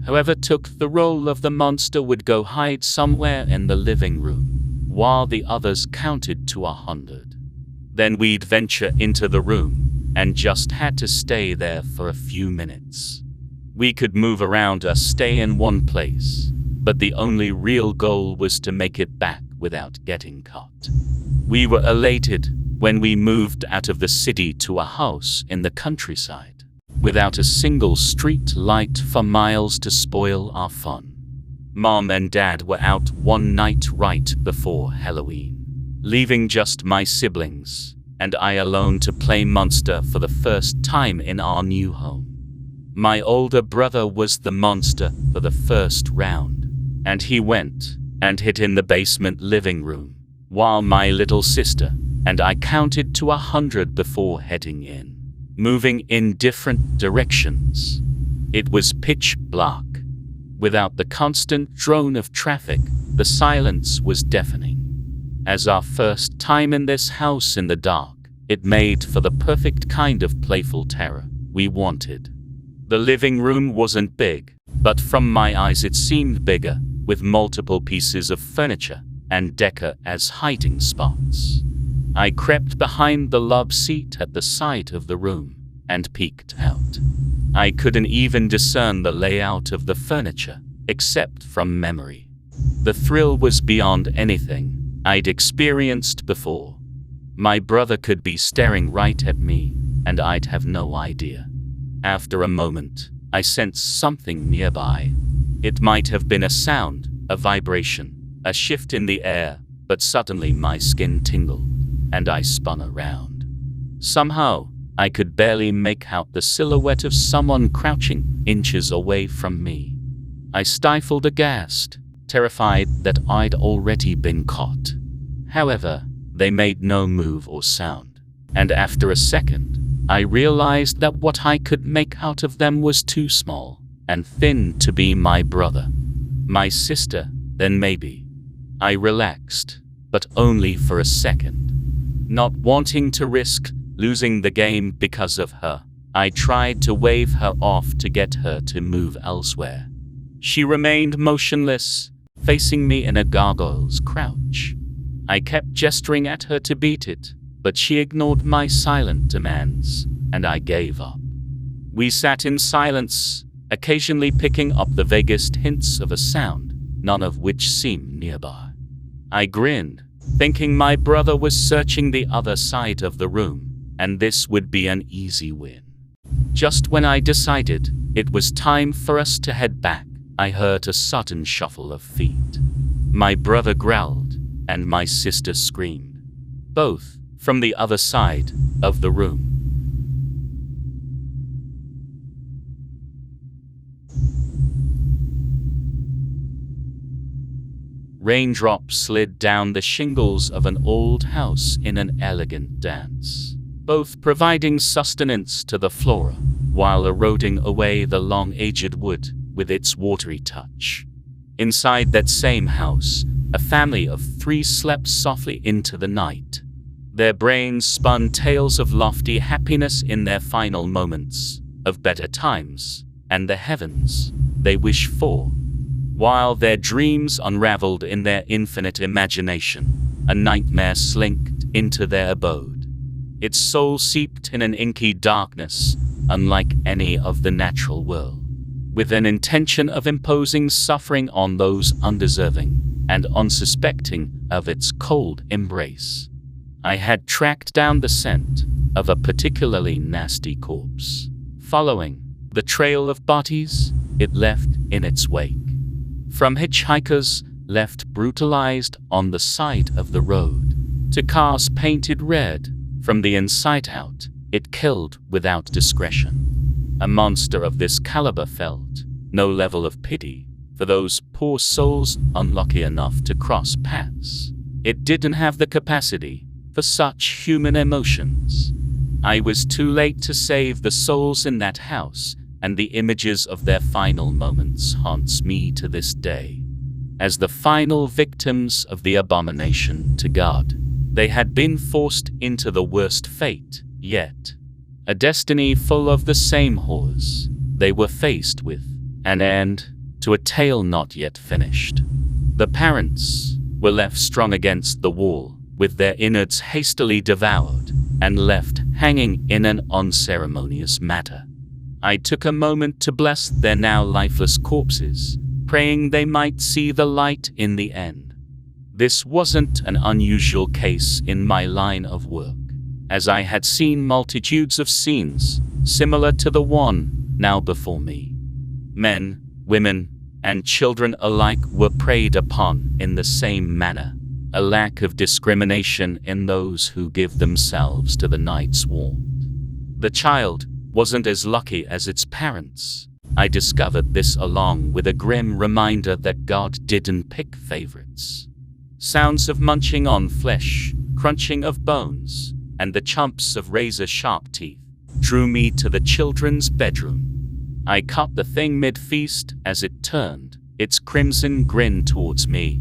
Whoever took the role of the monster would go hide somewhere in the living room, while the others counted to 100. Then we'd venture into the room and just had to stay there for a few minutes. We could move around or stay in one place, but the only real goal was to make it back without getting caught. We were elated when we moved out of the city to a house in the countryside, without a single street light for miles to spoil our fun. Mom and Dad were out one night right before Halloween, leaving just my siblings and I alone to play Monster for the first time in our new home. My older brother was the monster for the first round, and he went and hid in the basement living room, while my little sister and I counted to 100 before heading in, moving in different directions. It was pitch black. Without the constant drone of traffic, the silence was deafening. As our first time in this house in the dark, it made for the perfect kind of playful terror we wanted. The living room wasn't big, but from my eyes it seemed bigger, with multiple pieces of furniture and decor as hiding spots. I crept behind the love seat at the side of the room and peeked out. I couldn't even discern the layout of the furniture, except from memory. The thrill was beyond anything I'd experienced before. My brother could be staring right at me, and I'd have no idea. After a moment, I sensed something nearby. It might have been a sound, a vibration, a shift in the air, but suddenly my skin tingled, and I spun around. Somehow, I could barely make out the silhouette of someone crouching inches away from me. I stifled aghast, terrified that I'd already been caught. However, they made no move or sound, and after a second, I realized that what I could make out of them was too small and thin to be my brother. My sister, then maybe. I relaxed, but only for a second. Not wanting to risk losing the game because of her, I tried to wave her off to get her to move elsewhere. She remained motionless, facing me in a gargoyle's crouch. I kept gesturing at her to beat it, but she ignored my silent demands, and I gave up. We sat in silence, occasionally picking up the vaguest hints of a sound, none of which seemed nearby. I grinned, thinking my brother was searching the other side of the room, and this would be an easy win. Just when I decided it was time for us to head back, I heard a sudden shuffle of feet. My brother growled, and my sister screamed, both from the other side of the room. Raindrops slid down the shingles of an old house in an elegant dance, both providing sustenance to the flora while eroding away the long-aged wood with its watery touch. Inside that same house, a family of 3 slept softly into the night. Their brains spun tales of lofty happiness in their final moments, of better times, and the heavens they wish for. While their dreams unraveled in their infinite imagination, a nightmare slinked into their abode. Its soul seeped in an inky darkness, unlike any of the natural world, with an intention of imposing suffering on those undeserving and unsuspecting of its cold embrace. I had tracked down the scent of a particularly nasty corpse, following the trail of bodies it left in its wake. From hitchhikers left brutalized on the side of the road, to cars painted red from the inside out, it killed without discretion. A monster of this caliber felt no level of pity for those poor souls unlucky enough to cross paths. It didn't have the capacity for such human emotions. I was too late to save the souls in that house, and the images of their final moments haunts me to this day. As the final victims of the abomination to God, they had been forced into the worst fate yet. A destiny full of the same horrors. They were faced with an end to a tale not yet finished. The parents were left strung against the wall, with their innards hastily devoured and left hanging in an unceremonious manner. I took a moment to bless their now lifeless corpses, praying they might see the light in the end. This wasn't an unusual case in my line of work, as I had seen multitudes of scenes similar to the one now before me. Men, women, and children alike were preyed upon in the same manner, a lack of discrimination in those who give themselves to the night's warmth. The child wasn't as lucky as its parents. I discovered this along with a grim reminder that God didn't pick favorites. Sounds of munching on flesh, crunching of bones, and the chomps of razor-sharp teeth drew me to the children's bedroom. I caught the thing mid-feast as it turned its crimson grin towards me.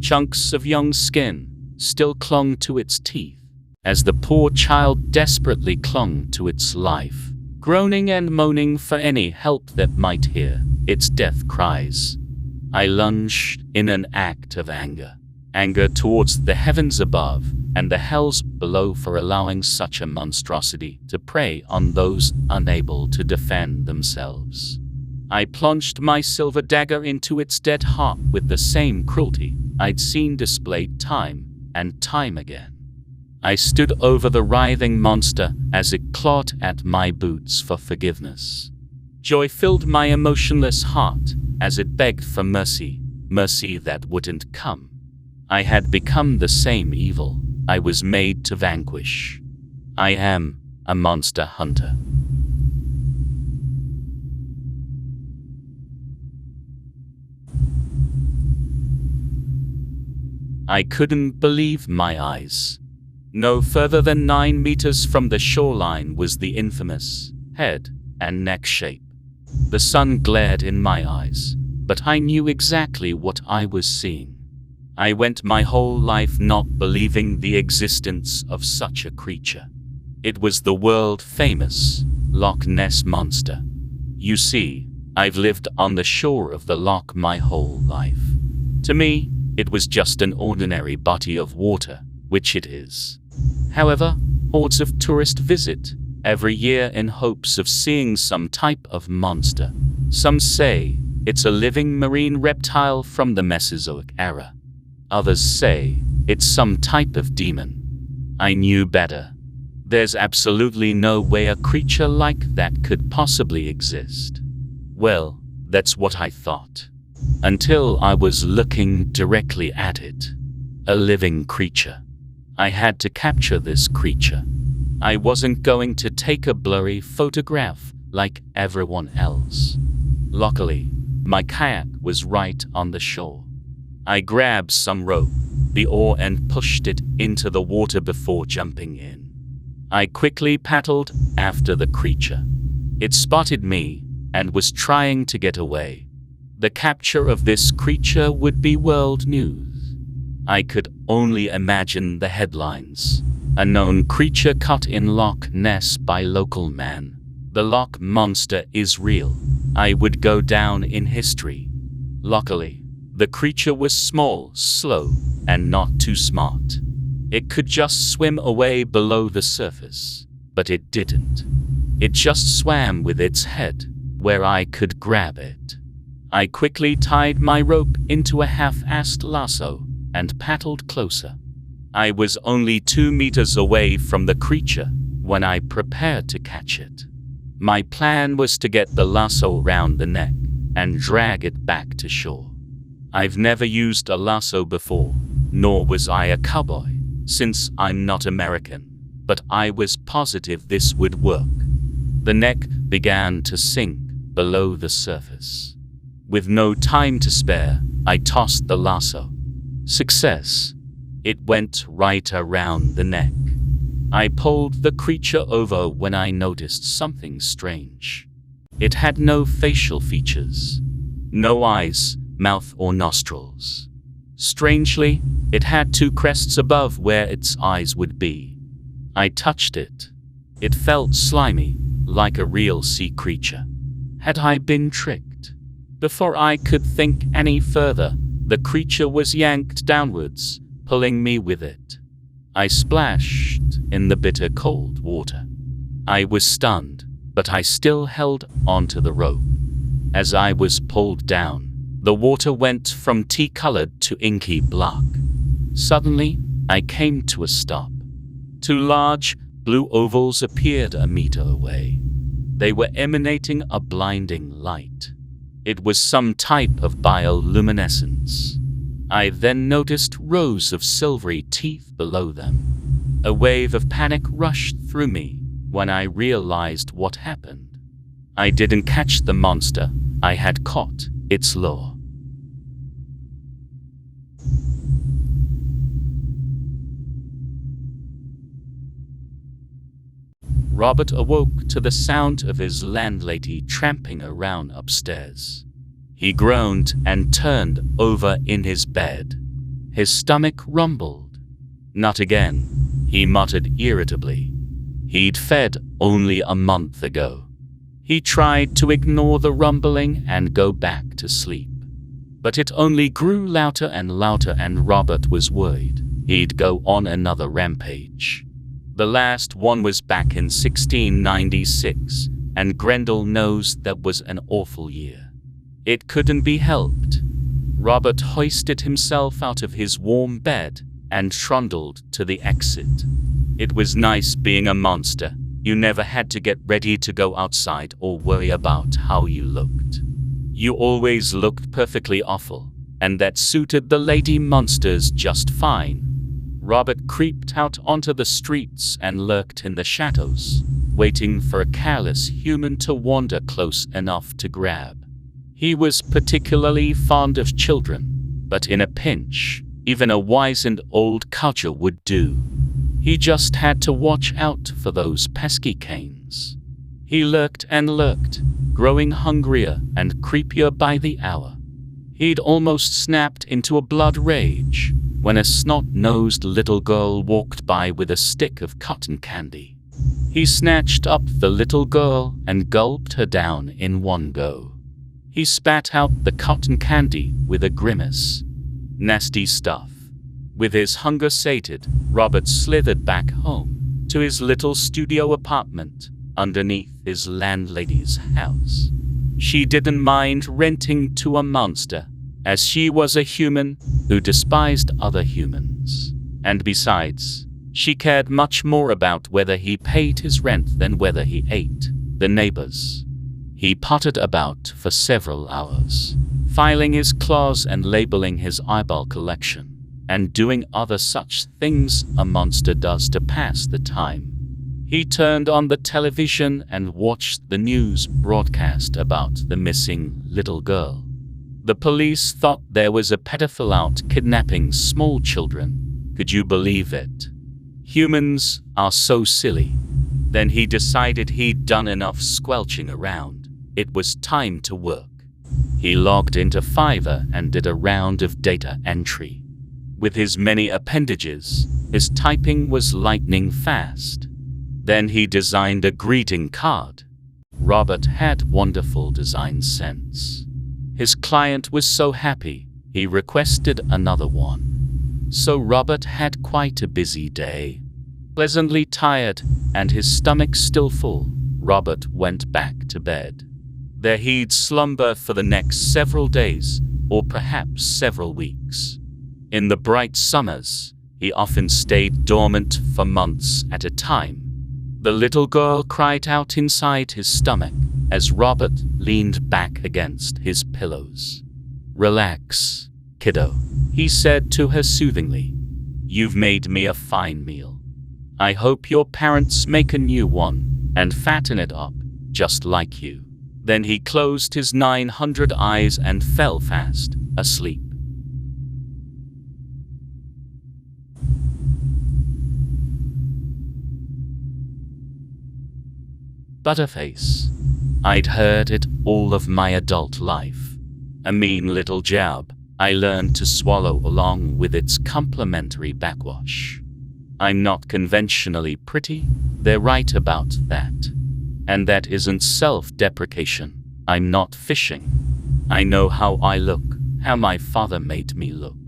Chunks of young skin still clung to its teeth, as the poor child desperately clung to its life, groaning and moaning for any help that might hear its death cries. I lunged in an act of anger towards the heavens above and the hells below for allowing such a monstrosity to prey on those unable to defend themselves. I plunged my silver dagger into its dead heart with the same cruelty I'd seen displayed time and time again. I stood over the writhing monster as it clawed at my boots for forgiveness. Joy filled my emotionless heart as it begged for mercy, mercy that wouldn't come. I had become the same evil I was made to vanquish. I am a monster hunter. I couldn't believe my eyes. No further than 9 meters from the shoreline was the infamous head and neck shape. The sun glared in my eyes, but I knew exactly what I was seeing. I went my whole life not believing the existence of such a creature. It was the world-famous Loch Ness monster. You see, I've lived on the shore of the loch my whole life. To me, it was just an ordinary body of water, which it is. However, hordes of tourists visit every year in hopes of seeing some type of monster, Some say it's a living marine reptile from the Mesozoic era. Others say it's some type of demon. I knew better. There's absolutely no way a creature like that could possibly exist. Well, that's what I thought. Until I was looking directly at it. A living creature. I had to capture this creature. I wasn't going to take a blurry photograph like everyone else. Luckily, my kayak was right on the shore. I grabbed some rope, the oar, and pushed it into the water before jumping in. I quickly paddled after the creature. It spotted me and was trying to get away. The capture of this creature would be world news. I could only imagine the headlines. Unknown creature caught in Loch Ness by local man. The Loch monster is real. I would go down in history. Luckily, the creature was small, slow, and not too smart. It could just swim away below the surface, but it didn't. It just swam with its head, where I could grab it. I quickly tied my rope into a half-assed lasso and paddled closer. I was only 2 meters away from the creature when I prepared to catch it. My plan was to get the lasso around the neck and drag it back to shore. I've never used a lasso before, nor was I a cowboy, since I'm not American, but I was positive this would work. The neck began to sink below the surface. With no time to spare, I tossed the lasso. Success. It went right around the neck. I pulled the creature over when I noticed something strange. It had no facial features. No eyes, mouth, or nostrils. Strangely, it had 2 crests above where its eyes would be. I touched it. It felt slimy, like a real sea creature. Had I been tricked? Before I could think any further, the creature was yanked downwards, pulling me with it. I splashed in the bitter cold water. I was stunned, but I still held onto the rope. As I was pulled down, the water went from tea-colored to inky black. Suddenly, I came to a stop. 2 large, blue ovals appeared a meter away. They were emanating a blinding light. It was some type of bioluminescence. I then noticed rows of silvery teeth below them. A wave of panic rushed through me when I realized what happened. I didn't catch the monster, I had caught its lure. Robert awoke to the sound of his landlady tramping around upstairs. He groaned and turned over in his bed. His stomach rumbled. Not again, he muttered irritably. He'd fed only a month ago. He tried to ignore the rumbling and go back to sleep. But it only grew louder and louder, and Robert was worried he'd go on another rampage. The last one was back in 1696, and Grendel knows that was an awful year. It couldn't be helped. Robert hoisted himself out of his warm bed and trundled to the exit. It was nice being a monster. You never had to get ready to go outside or worry about how you looked. You always looked perfectly awful, and that suited the lady monsters just fine. Robert creeped out onto the streets and lurked in the shadows, waiting for a careless human to wander close enough to grab. He was particularly fond of children, but in a pinch, even a wizened old codger would do. He just had to watch out for those pesky canes. He lurked and lurked, growing hungrier and creepier by the hour. He'd almost snapped into a blood rage when a snot-nosed little girl walked by with a stick of cotton candy. He snatched up the little girl and gulped her down in one go. He spat out the cotton candy with a grimace. Nasty stuff. With his hunger sated, Robert slithered back home to his little studio apartment underneath his landlady's house. She didn't mind renting to a monster, as she was a human who despised other humans. And besides, she cared much more about whether he paid his rent than whether he ate the neighbors. He pottered about for several hours, filing his claws and labeling his eyeball collection, and doing other such things a monster does to pass the time. He turned on the television and watched the news broadcast about the missing little girl. The police thought there was a pedophile out kidnapping small children. Could you believe it? Humans are so silly. Then he decided he'd done enough squelching around. It was time to work. He logged into Fiverr and did a round of data entry. With his many appendages, his typing was lightning fast. Then he designed a greeting card. Robert had wonderful design sense. His client was so happy, he requested another one. So Robert had quite a busy day. Pleasantly tired, and his stomach still full, Robert went back to bed. There he'd slumber for the next several days, or perhaps several weeks. In the bright summers, he often stayed dormant for months at a time. The little girl cried out inside his stomach as Robert leaned back against his pillows. "Relax, kiddo," he said to her soothingly. "You've made me a fine meal. I hope your parents make a new one and fatten it up, just like you." Then he closed his 900 eyes and fell fast asleep. Butterface. I'd heard it all of my adult life. A mean little job I learned to swallow along with its complimentary backwash. I'm not conventionally pretty, they're right about that. And that isn't self-deprecation. I'm not fishing. I know how I look, how my father made me look.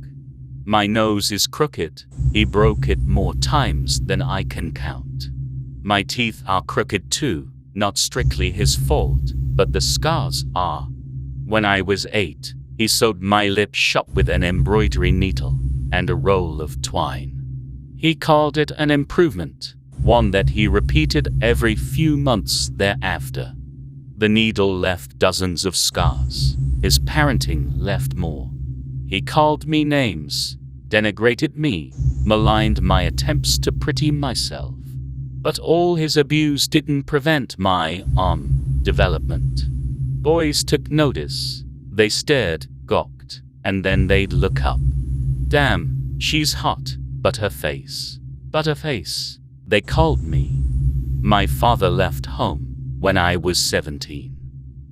My nose is crooked, he broke it more times than I can count. My teeth are crooked too. Not strictly his fault, but the scars are. When I was 8, he sewed my lip shut with an embroidery needle and a roll of twine. He called it an improvement, one that he repeated every few months thereafter. The needle left dozens of scars. His parenting left more. He called me names, denigrated me, maligned my attempts to pretty myself. But all his abuse didn't prevent my development. Boys took notice. They stared, gawked, and then they'd look up. "Damn, she's hot, but her face. Butterface," they called me. My father left home when I was 17.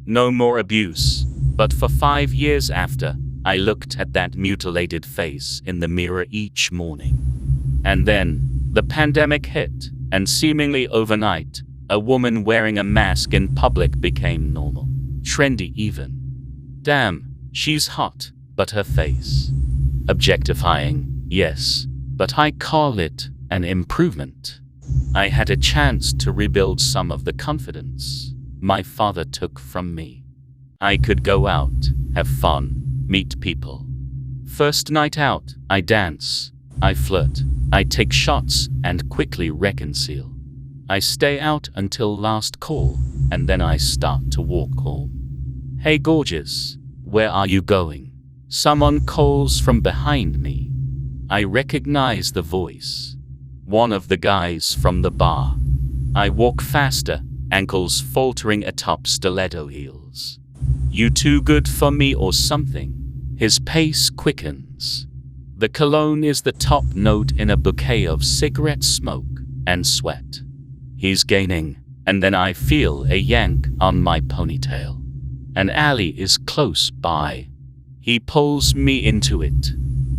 No more abuse, but for 5 years after, I looked at that mutilated face in the mirror each morning. And then, the pandemic hit. And seemingly overnight, a woman wearing a mask in public became normal, trendy even. Damn, she's hot, but her face. Objectifying, yes, but I call it an improvement. I had a chance to rebuild some of the confidence my father took from me. I could go out, have fun, meet people. First night out, I dance, I flirt, I take shots and quickly reconcile. I stay out until last call, and then I start to walk home. "Hey gorgeous, where are you going?" Someone calls from behind me. I recognize the voice. One of the guys from the bar. I walk faster, ankles faltering atop stiletto heels. "You too good for me or something?" His pace quickens. The cologne is the top note in a bouquet of cigarette smoke and sweat. He's gaining, and then I feel a yank on my ponytail. An alley is close by. He pulls me into it.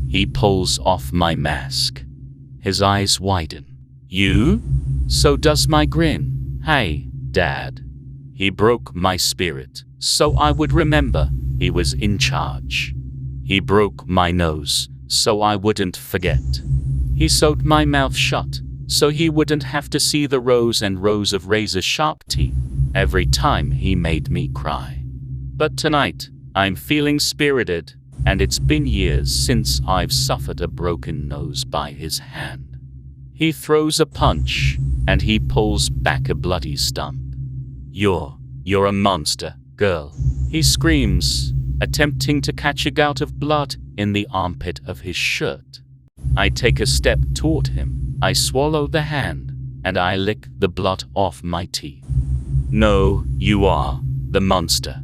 He pulls off my mask. His eyes widen. "You?" So does my grin. "Hey, Dad." He broke my spirit, so I would remember he was in charge. He broke my nose, so I wouldn't forget. He sewed my mouth shut, so he wouldn't have to see the rows and rows of razor-sharp teeth every time he made me cry. But tonight, I'm feeling spirited, and it's been years since I've suffered a broken nose by his hand. He throws a punch, and he pulls back a bloody stump. You're a monster, girl," he screams, attempting to catch a gout of blood in the armpit of his shirt. I take a step toward him, I swallow the hand, and I lick the blood off my teeth. "No, you are the monster."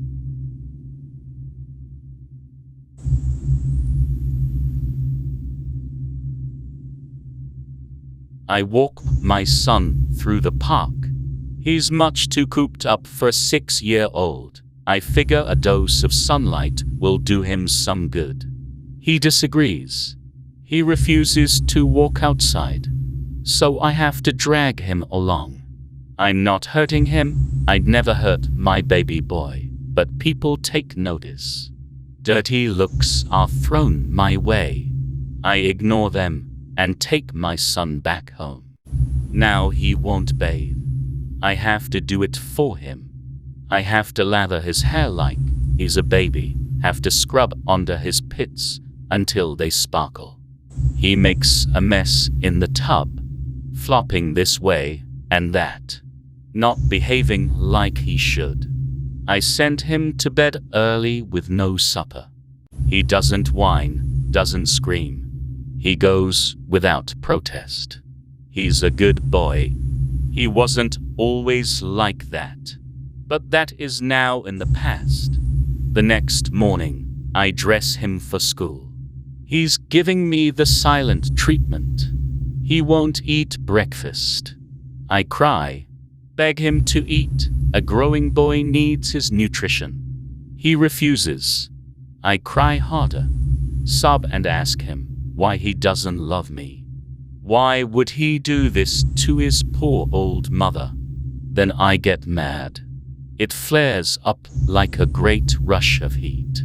I walk my son through the park. He's much too cooped up for a 6-year-old. I figure a dose of sunlight will do him some good. He disagrees. He refuses to walk outside, so I have to drag him along. I'm not hurting him. I'd never hurt my baby boy, but people take notice. Dirty looks are thrown my way. I ignore them and take my son back home. Now he won't bathe. I have to do it for him. I have to lather his hair like he's a baby, have to scrub under his pits until they sparkle. He makes a mess in the tub, flopping this way and that, not behaving like he should. I send him to bed early with no supper. He doesn't whine, doesn't scream. He goes without protest. He's a good boy. He wasn't always like that, but that is now in the past. The next morning, I dress him for school. He's giving me the silent treatment. He won't eat breakfast. I cry, beg him to eat. A growing boy needs his nutrition. He refuses. I cry harder, sob and ask him why he doesn't love me. Why would he do this to his poor old mother? Then I get mad. It flares up like a great rush of heat.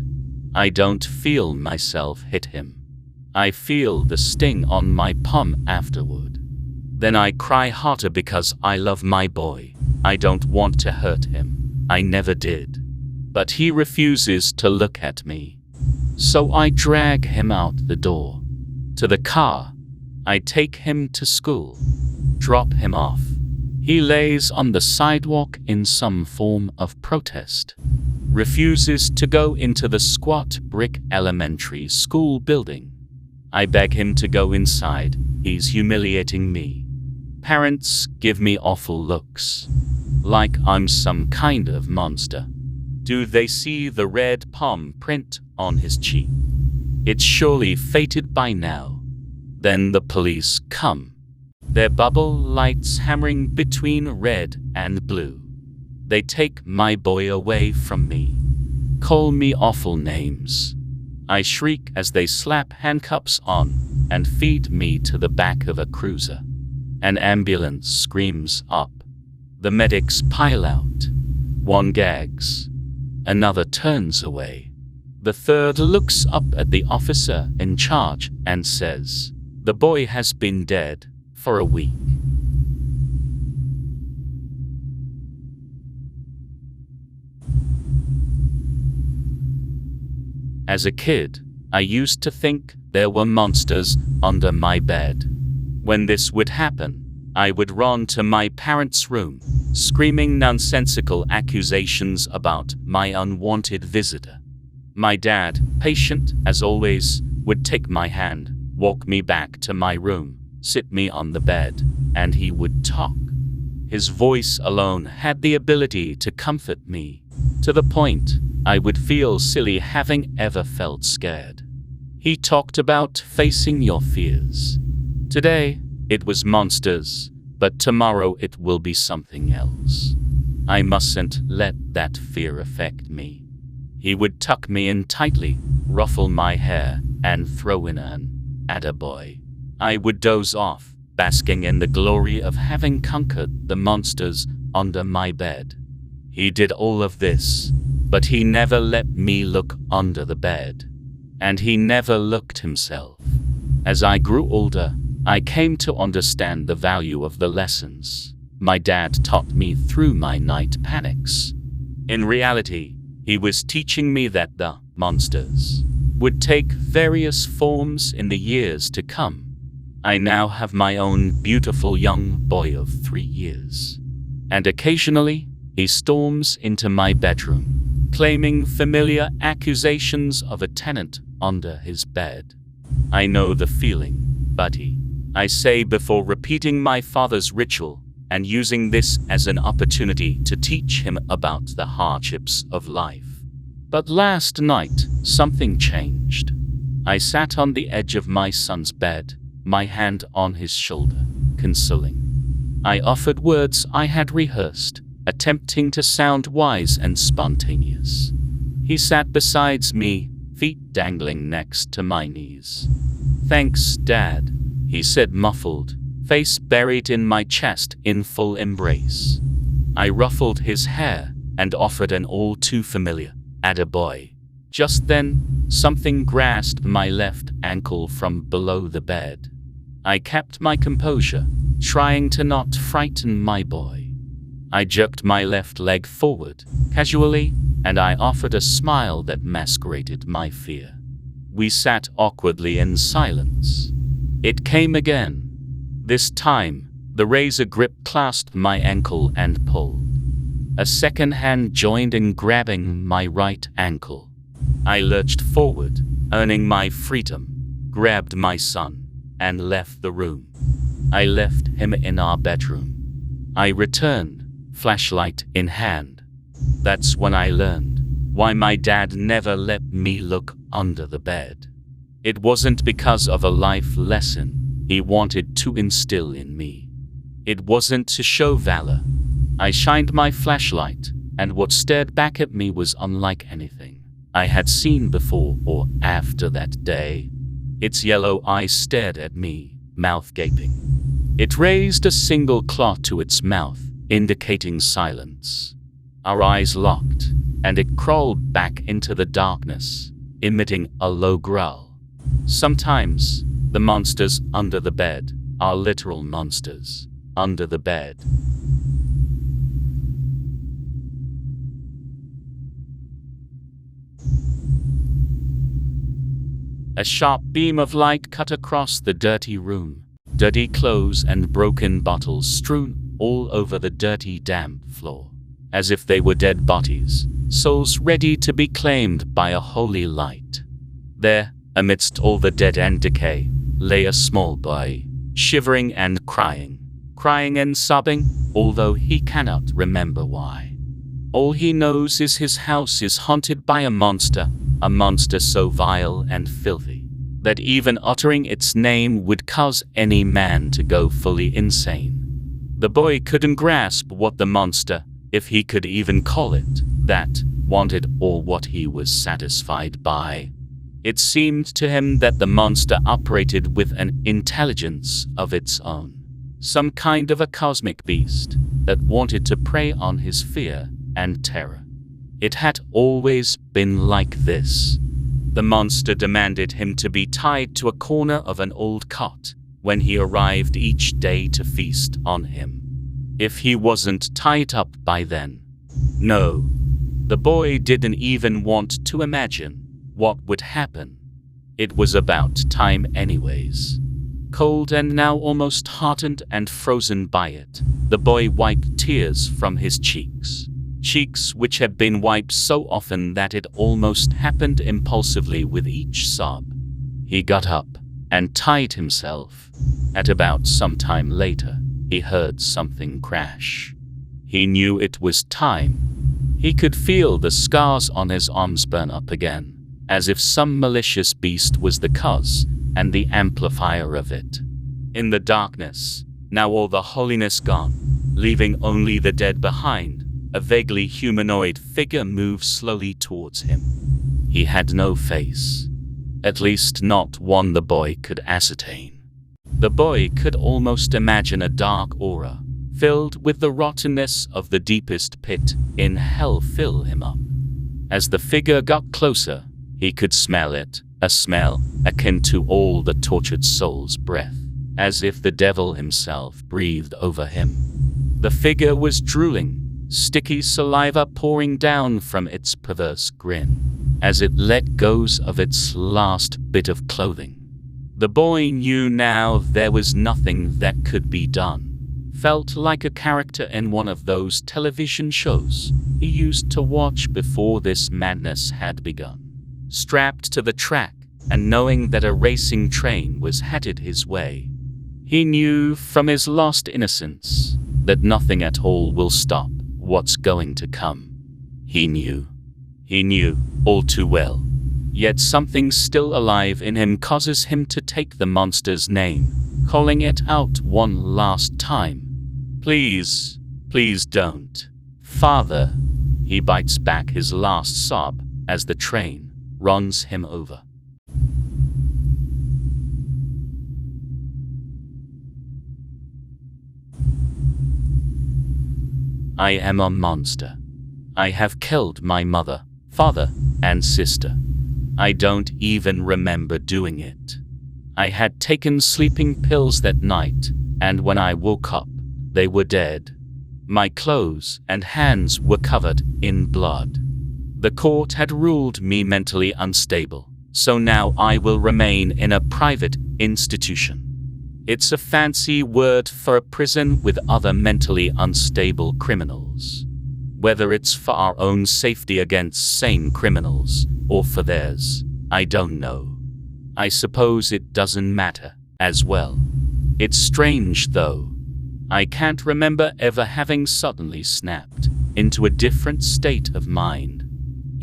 I don't feel myself hit him. I feel the sting on my palm afterward. Then I cry harder because I love my boy. I don't want to hurt him. I never did. But he refuses to look at me. So I drag him out the door. To the car. I take him to school. Drop him off. He lays on the sidewalk in some form of protest. Refuses to go into the squat brick elementary school building. I beg him to go inside. He's humiliating me. Parents give me awful looks. Like I'm some kind of monster. Do they see the red palm print on his cheek? It's surely fated by now. Then the police come. Their bubble lights hammering between red and blue. They take my boy away from me. Call me awful names. I shriek as they slap handcuffs on and feed me to the back of a cruiser. An ambulance screams up. The medics pile out. One gags. Another turns away. The third looks up at the officer in charge and says, "The boy has been dead for a week." As a kid, I used to think there were monsters under my bed. When this would happen, I would run to my parents' room, screaming nonsensical accusations about my unwanted visitor. My dad, patient as always, would take my hand, walk me back to my room, sit me on the bed, and he would talk. His voice alone had the ability to comfort me, to the point I would feel silly having ever felt scared. He talked about facing your fears. Today, it was monsters, but tomorrow it will be something else. I mustn't let that fear affect me. He would tuck me in tightly, ruffle my hair, and throw in an attaboy. I would doze off, basking in the glory of having conquered the monsters under my bed. He did all of this, but he never let me look under the bed. And he never looked himself. As I grew older, I came to understand the value of the lessons my dad taught me through my night panics. In reality, He was teaching me that the monsters would take various forms in the years to come. I now have my own beautiful young boy of 3 years. And occasionally, he storms into my bedroom, claiming familiar accusations of a tenant under his bed. I know the feeling, buddy, I say before repeating my father's ritual and using this as an opportunity to teach him about the hardships of life. But last night, something changed. I sat on the edge of my son's bed, my hand on his shoulder, consoling. I offered words I had rehearsed, attempting to sound wise and spontaneous. He sat beside me, feet dangling next to my knees. "Thanks, Dad," he said muffled, face buried in my chest in full embrace. I ruffled his hair and offered an all too familiar "attaboy." Just then, something grasped my left ankle from below the bed. I kept my composure, trying to not frighten my boy. I jerked my left leg forward, casually, and I offered a smile that masqueraded my fear. We sat awkwardly in silence. It came again. This time, the razor grip clasped my ankle and pulled. A second hand joined in grabbing my right ankle. I lurched forward, earning my freedom, grabbed my son, and left the room. I left him in our bedroom. I returned, flashlight in hand. That's when I learned why my dad never let me look under the bed. It wasn't because of a life lesson he wanted to instill in me. It wasn't to show valor. I shined my flashlight, and what stared back at me was unlike anything I had seen before or after that day. Its yellow eyes stared at me, mouth gaping. It raised a single claw to its mouth, indicating silence. Our eyes locked, and it crawled back into the darkness, emitting a low growl. Sometimes, the monsters under the bed are literal monsters under the bed. A sharp beam of light cut across the dirty room, dirty clothes and broken bottles strewn all over the dirty, damp floor, as if they were dead bodies, souls ready to be claimed by a holy light. There, amidst all the dead and decay, lay a small boy, shivering and crying and sobbing, although he cannot remember why. All he knows is his house is haunted by a monster so vile and filthy that even uttering its name would cause any man to go fully insane. The boy couldn't grasp what the monster, if he could even call it that, wanted or what he was satisfied by. It seemed to him that the monster operated with an intelligence of its own, some kind of a cosmic beast that wanted to prey on his fear and terror. It had always been like this. The monster demanded him to be tied to a corner of an old cot when he arrived each day to feast on him. If he wasn't tied up by then, no, the boy didn't even want to imagine what would happen. It was about time anyways. Cold and now almost hardened and frozen by it, the boy wiped tears from his cheeks which had been wiped so often that it almost happened impulsively with each sob. He got up and tied himself. At about some time later, he heard something crash. He knew it was time. He could feel the scars on his arms burn up again, as if some malicious beast was the cause and the amplifier of it. In the darkness, now all the holiness gone, leaving only the dead behind, a vaguely humanoid figure moved slowly towards him. He had no face, at least not one the boy could ascertain. The boy could almost imagine a dark aura, filled with the rottenness of the deepest pit in hell, fill him up. As the figure got closer, he could smell it, a smell akin to all the tortured soul's breath, as if the devil himself breathed over him. The figure was drooling, sticky saliva pouring down from its perverse grin as it let go of its last bit of clothing. The boy knew now there was nothing that could be done. Felt like a character in one of those television shows he used to watch before this madness had begun. Strapped to the track and knowing that a racing train was headed his way, he knew from his lost innocence that nothing at all will stop what's going to come. He knew all too well. Yet something still alive in him causes him to take the monster's name, calling it out one last time. Please, please don't. Father. He bites back his last sob as the train runs him over. I am a monster. I have killed my mother, father, and sister. I don't even remember doing it. I had taken sleeping pills that night, and when I woke up, they were dead. My clothes and hands were covered in blood. The court had ruled me mentally unstable, so now I will remain in a private institution. It's a fancy word for a prison with other mentally unstable criminals. Whether it's for our own safety against sane criminals, or for theirs, I don't know. I suppose it doesn't matter, as well. It's strange though. I can't remember ever having suddenly snapped into a different state of mind.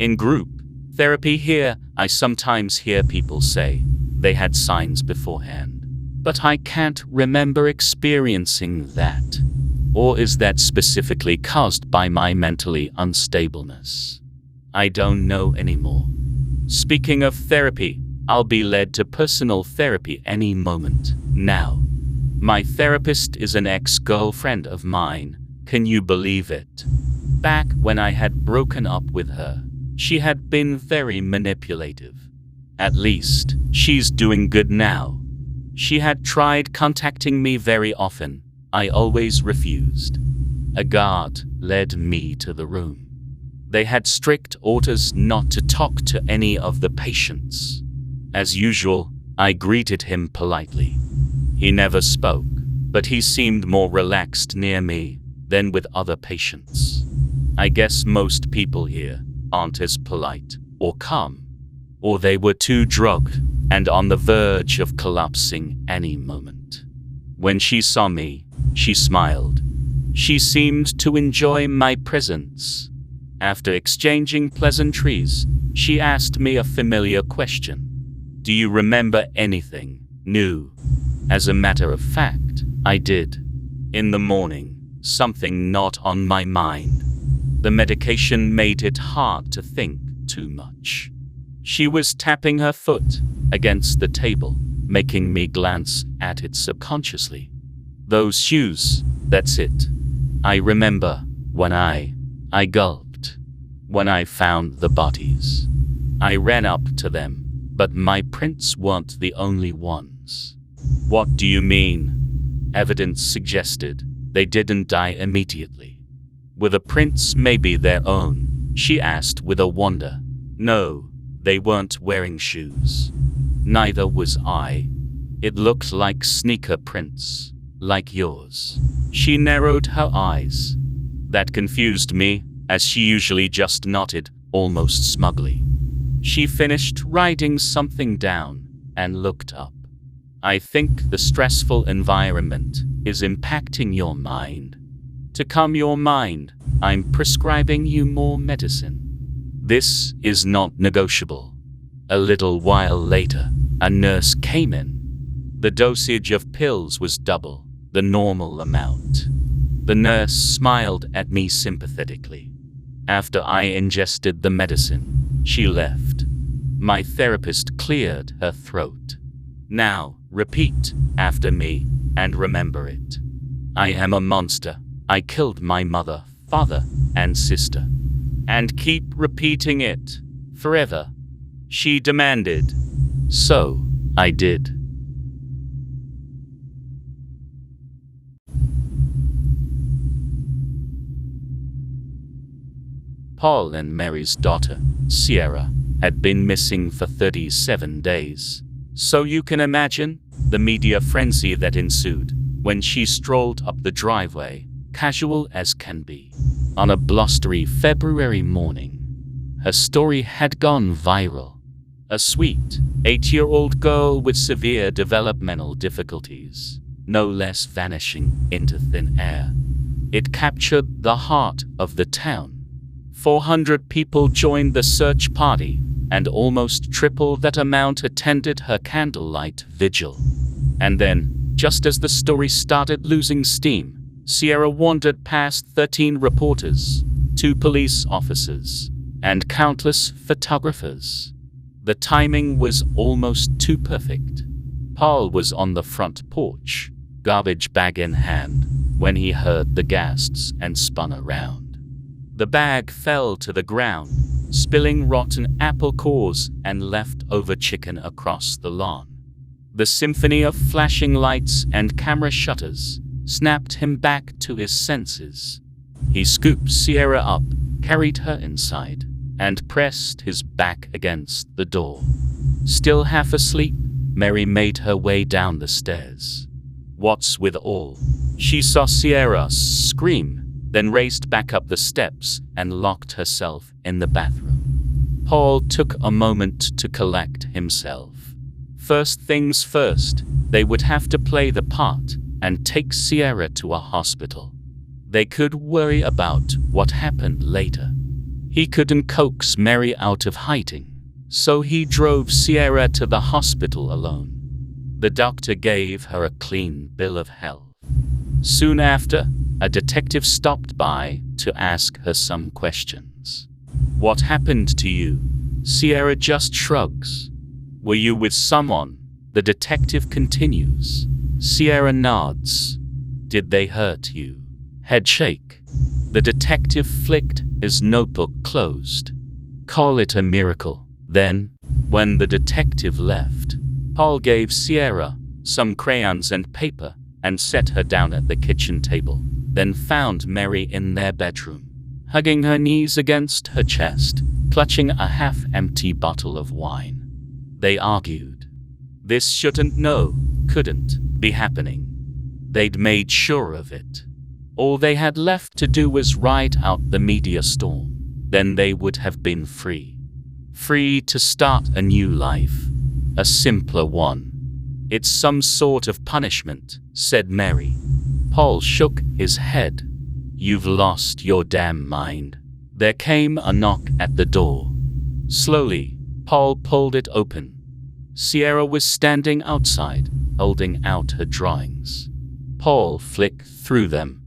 In group therapy here, I sometimes hear people say they had signs beforehand. But I can't remember experiencing that. Or is that specifically caused by my mentally unstableness? I don't know anymore. Speaking of therapy, I'll be led to personal therapy any moment now. My therapist is an ex-girlfriend of mine. Can you believe it? Back when I had broken up with her, she had been very manipulative. At least, she's doing good now. She had tried contacting me very often. I always refused. A guard led me to the room. They had strict orders not to talk to any of the patients. As usual, I greeted him politely. He never spoke, but he seemed more relaxed near me than with other patients. I guess most people here aren't as polite or calm, or they were too drugged and on the verge of collapsing any moment. When she saw me, she smiled. She seemed to enjoy my presence. After exchanging pleasantries, she asked me a familiar question. Do you remember anything new? As a matter of fact, I did. In the morning, something not on my mind. The medication made it hard to think too much. She was tapping her foot against the table, making me glance at it subconsciously. Those shoes, that's it. I remember when I gulped. When I found the bodies. I ran up to them, but my prints weren't the only ones. What do you mean? Evidence suggested they didn't die immediately. Were the prints maybe their own? She asked with a wonder. No, they weren't wearing shoes. Neither was I. It looked like sneaker prints, like yours. She narrowed her eyes. That confused me, as she usually just nodded, almost smugly. She finished writing something down and looked up. I think the stressful environment is impacting your mind. To calm your mind, I'm prescribing you more medicine. This is not negotiable. A little while later, a nurse came in. The dosage of pills was double the normal amount. The nurse smiled at me sympathetically. After I ingested the medicine, she left. My therapist cleared her throat. Now, repeat after me and remember it. I am a monster. I killed my mother, father, and sister. And keep repeating it forever, she demanded. So, I did. Paul and Mary's daughter, Sierra, had been missing for 37 days. So you can imagine the media frenzy that ensued when she strolled up the driveway, casual as can be, on a blustery February morning. Her story had gone viral. A sweet, 8-year-old girl with severe developmental difficulties, no less, vanishing into thin air. It captured the heart of the town. 400 people joined the search party, and almost triple that amount attended her candlelight vigil. And then, just as the story started losing steam, Sierra wandered past 13 reporters, 2 police officers, and countless photographers. The timing was almost too perfect. Paul was on the front porch, garbage bag in hand, when he heard the gasps and spun around. The bag fell to the ground, spilling rotten apple cores and leftover chicken across the lawn. The symphony of flashing lights and camera shutters snapped him back to his senses. He scooped Sierra up, carried her inside, and pressed his back against the door. Still half asleep, Mary made her way down the stairs. What's with all? She saw Sierra scream, then raced back up the steps and locked herself in the bathroom. Paul took a moment to collect himself. First things first, they would have to play the part and take Sierra to a hospital. They could worry about what happened later. He couldn't coax Mary out of hiding, so he drove Sierra to the hospital alone. The doctor gave her a clean bill of health. Soon after, a detective stopped by to ask her some questions. What happened to you? Sierra just shrugs. Were you with someone? The detective continues. Sierra nods. Did they hurt you? Head shake. The detective flicked his notebook closed. Call it a miracle. Then, when the detective left, Paul gave Sierra some crayons and paper and set her down at the kitchen table, then found Mary in their bedroom, hugging her knees against her chest, clutching a half-empty bottle of wine. They argued. This shouldn't, no, couldn't be happening. They'd made sure of it. All they had left to do was ride out the media storm. Then they would have been free. Free to start a new life. A simpler one. It's some sort of punishment, said Mary. Paul shook his head. You've lost your damn mind. There came a knock at the door. Slowly, Paul pulled it open. Sierra was standing outside, holding out her drawings. Paul flicked through them.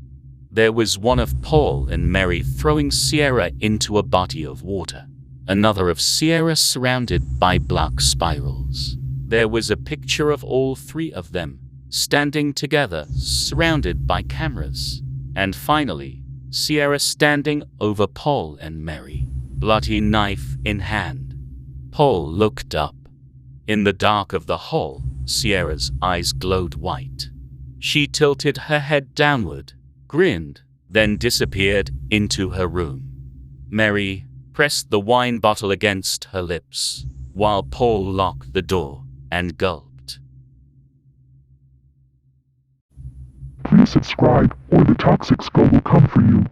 There was one of Paul and Mary throwing Sierra into a body of water. Another of Sierra surrounded by black spirals. There was a picture of all 3 of them, standing together, surrounded by cameras. And finally, Sierra standing over Paul and Mary, bloody knife in hand. Paul looked up. In the dark of the hall, Sierra's eyes glowed white. She tilted her head downward, grinned, then disappeared into her room. Mary pressed the wine bottle against her lips, while Paul locked the door and gulped. Please subscribe, or the toxic skull will come for you.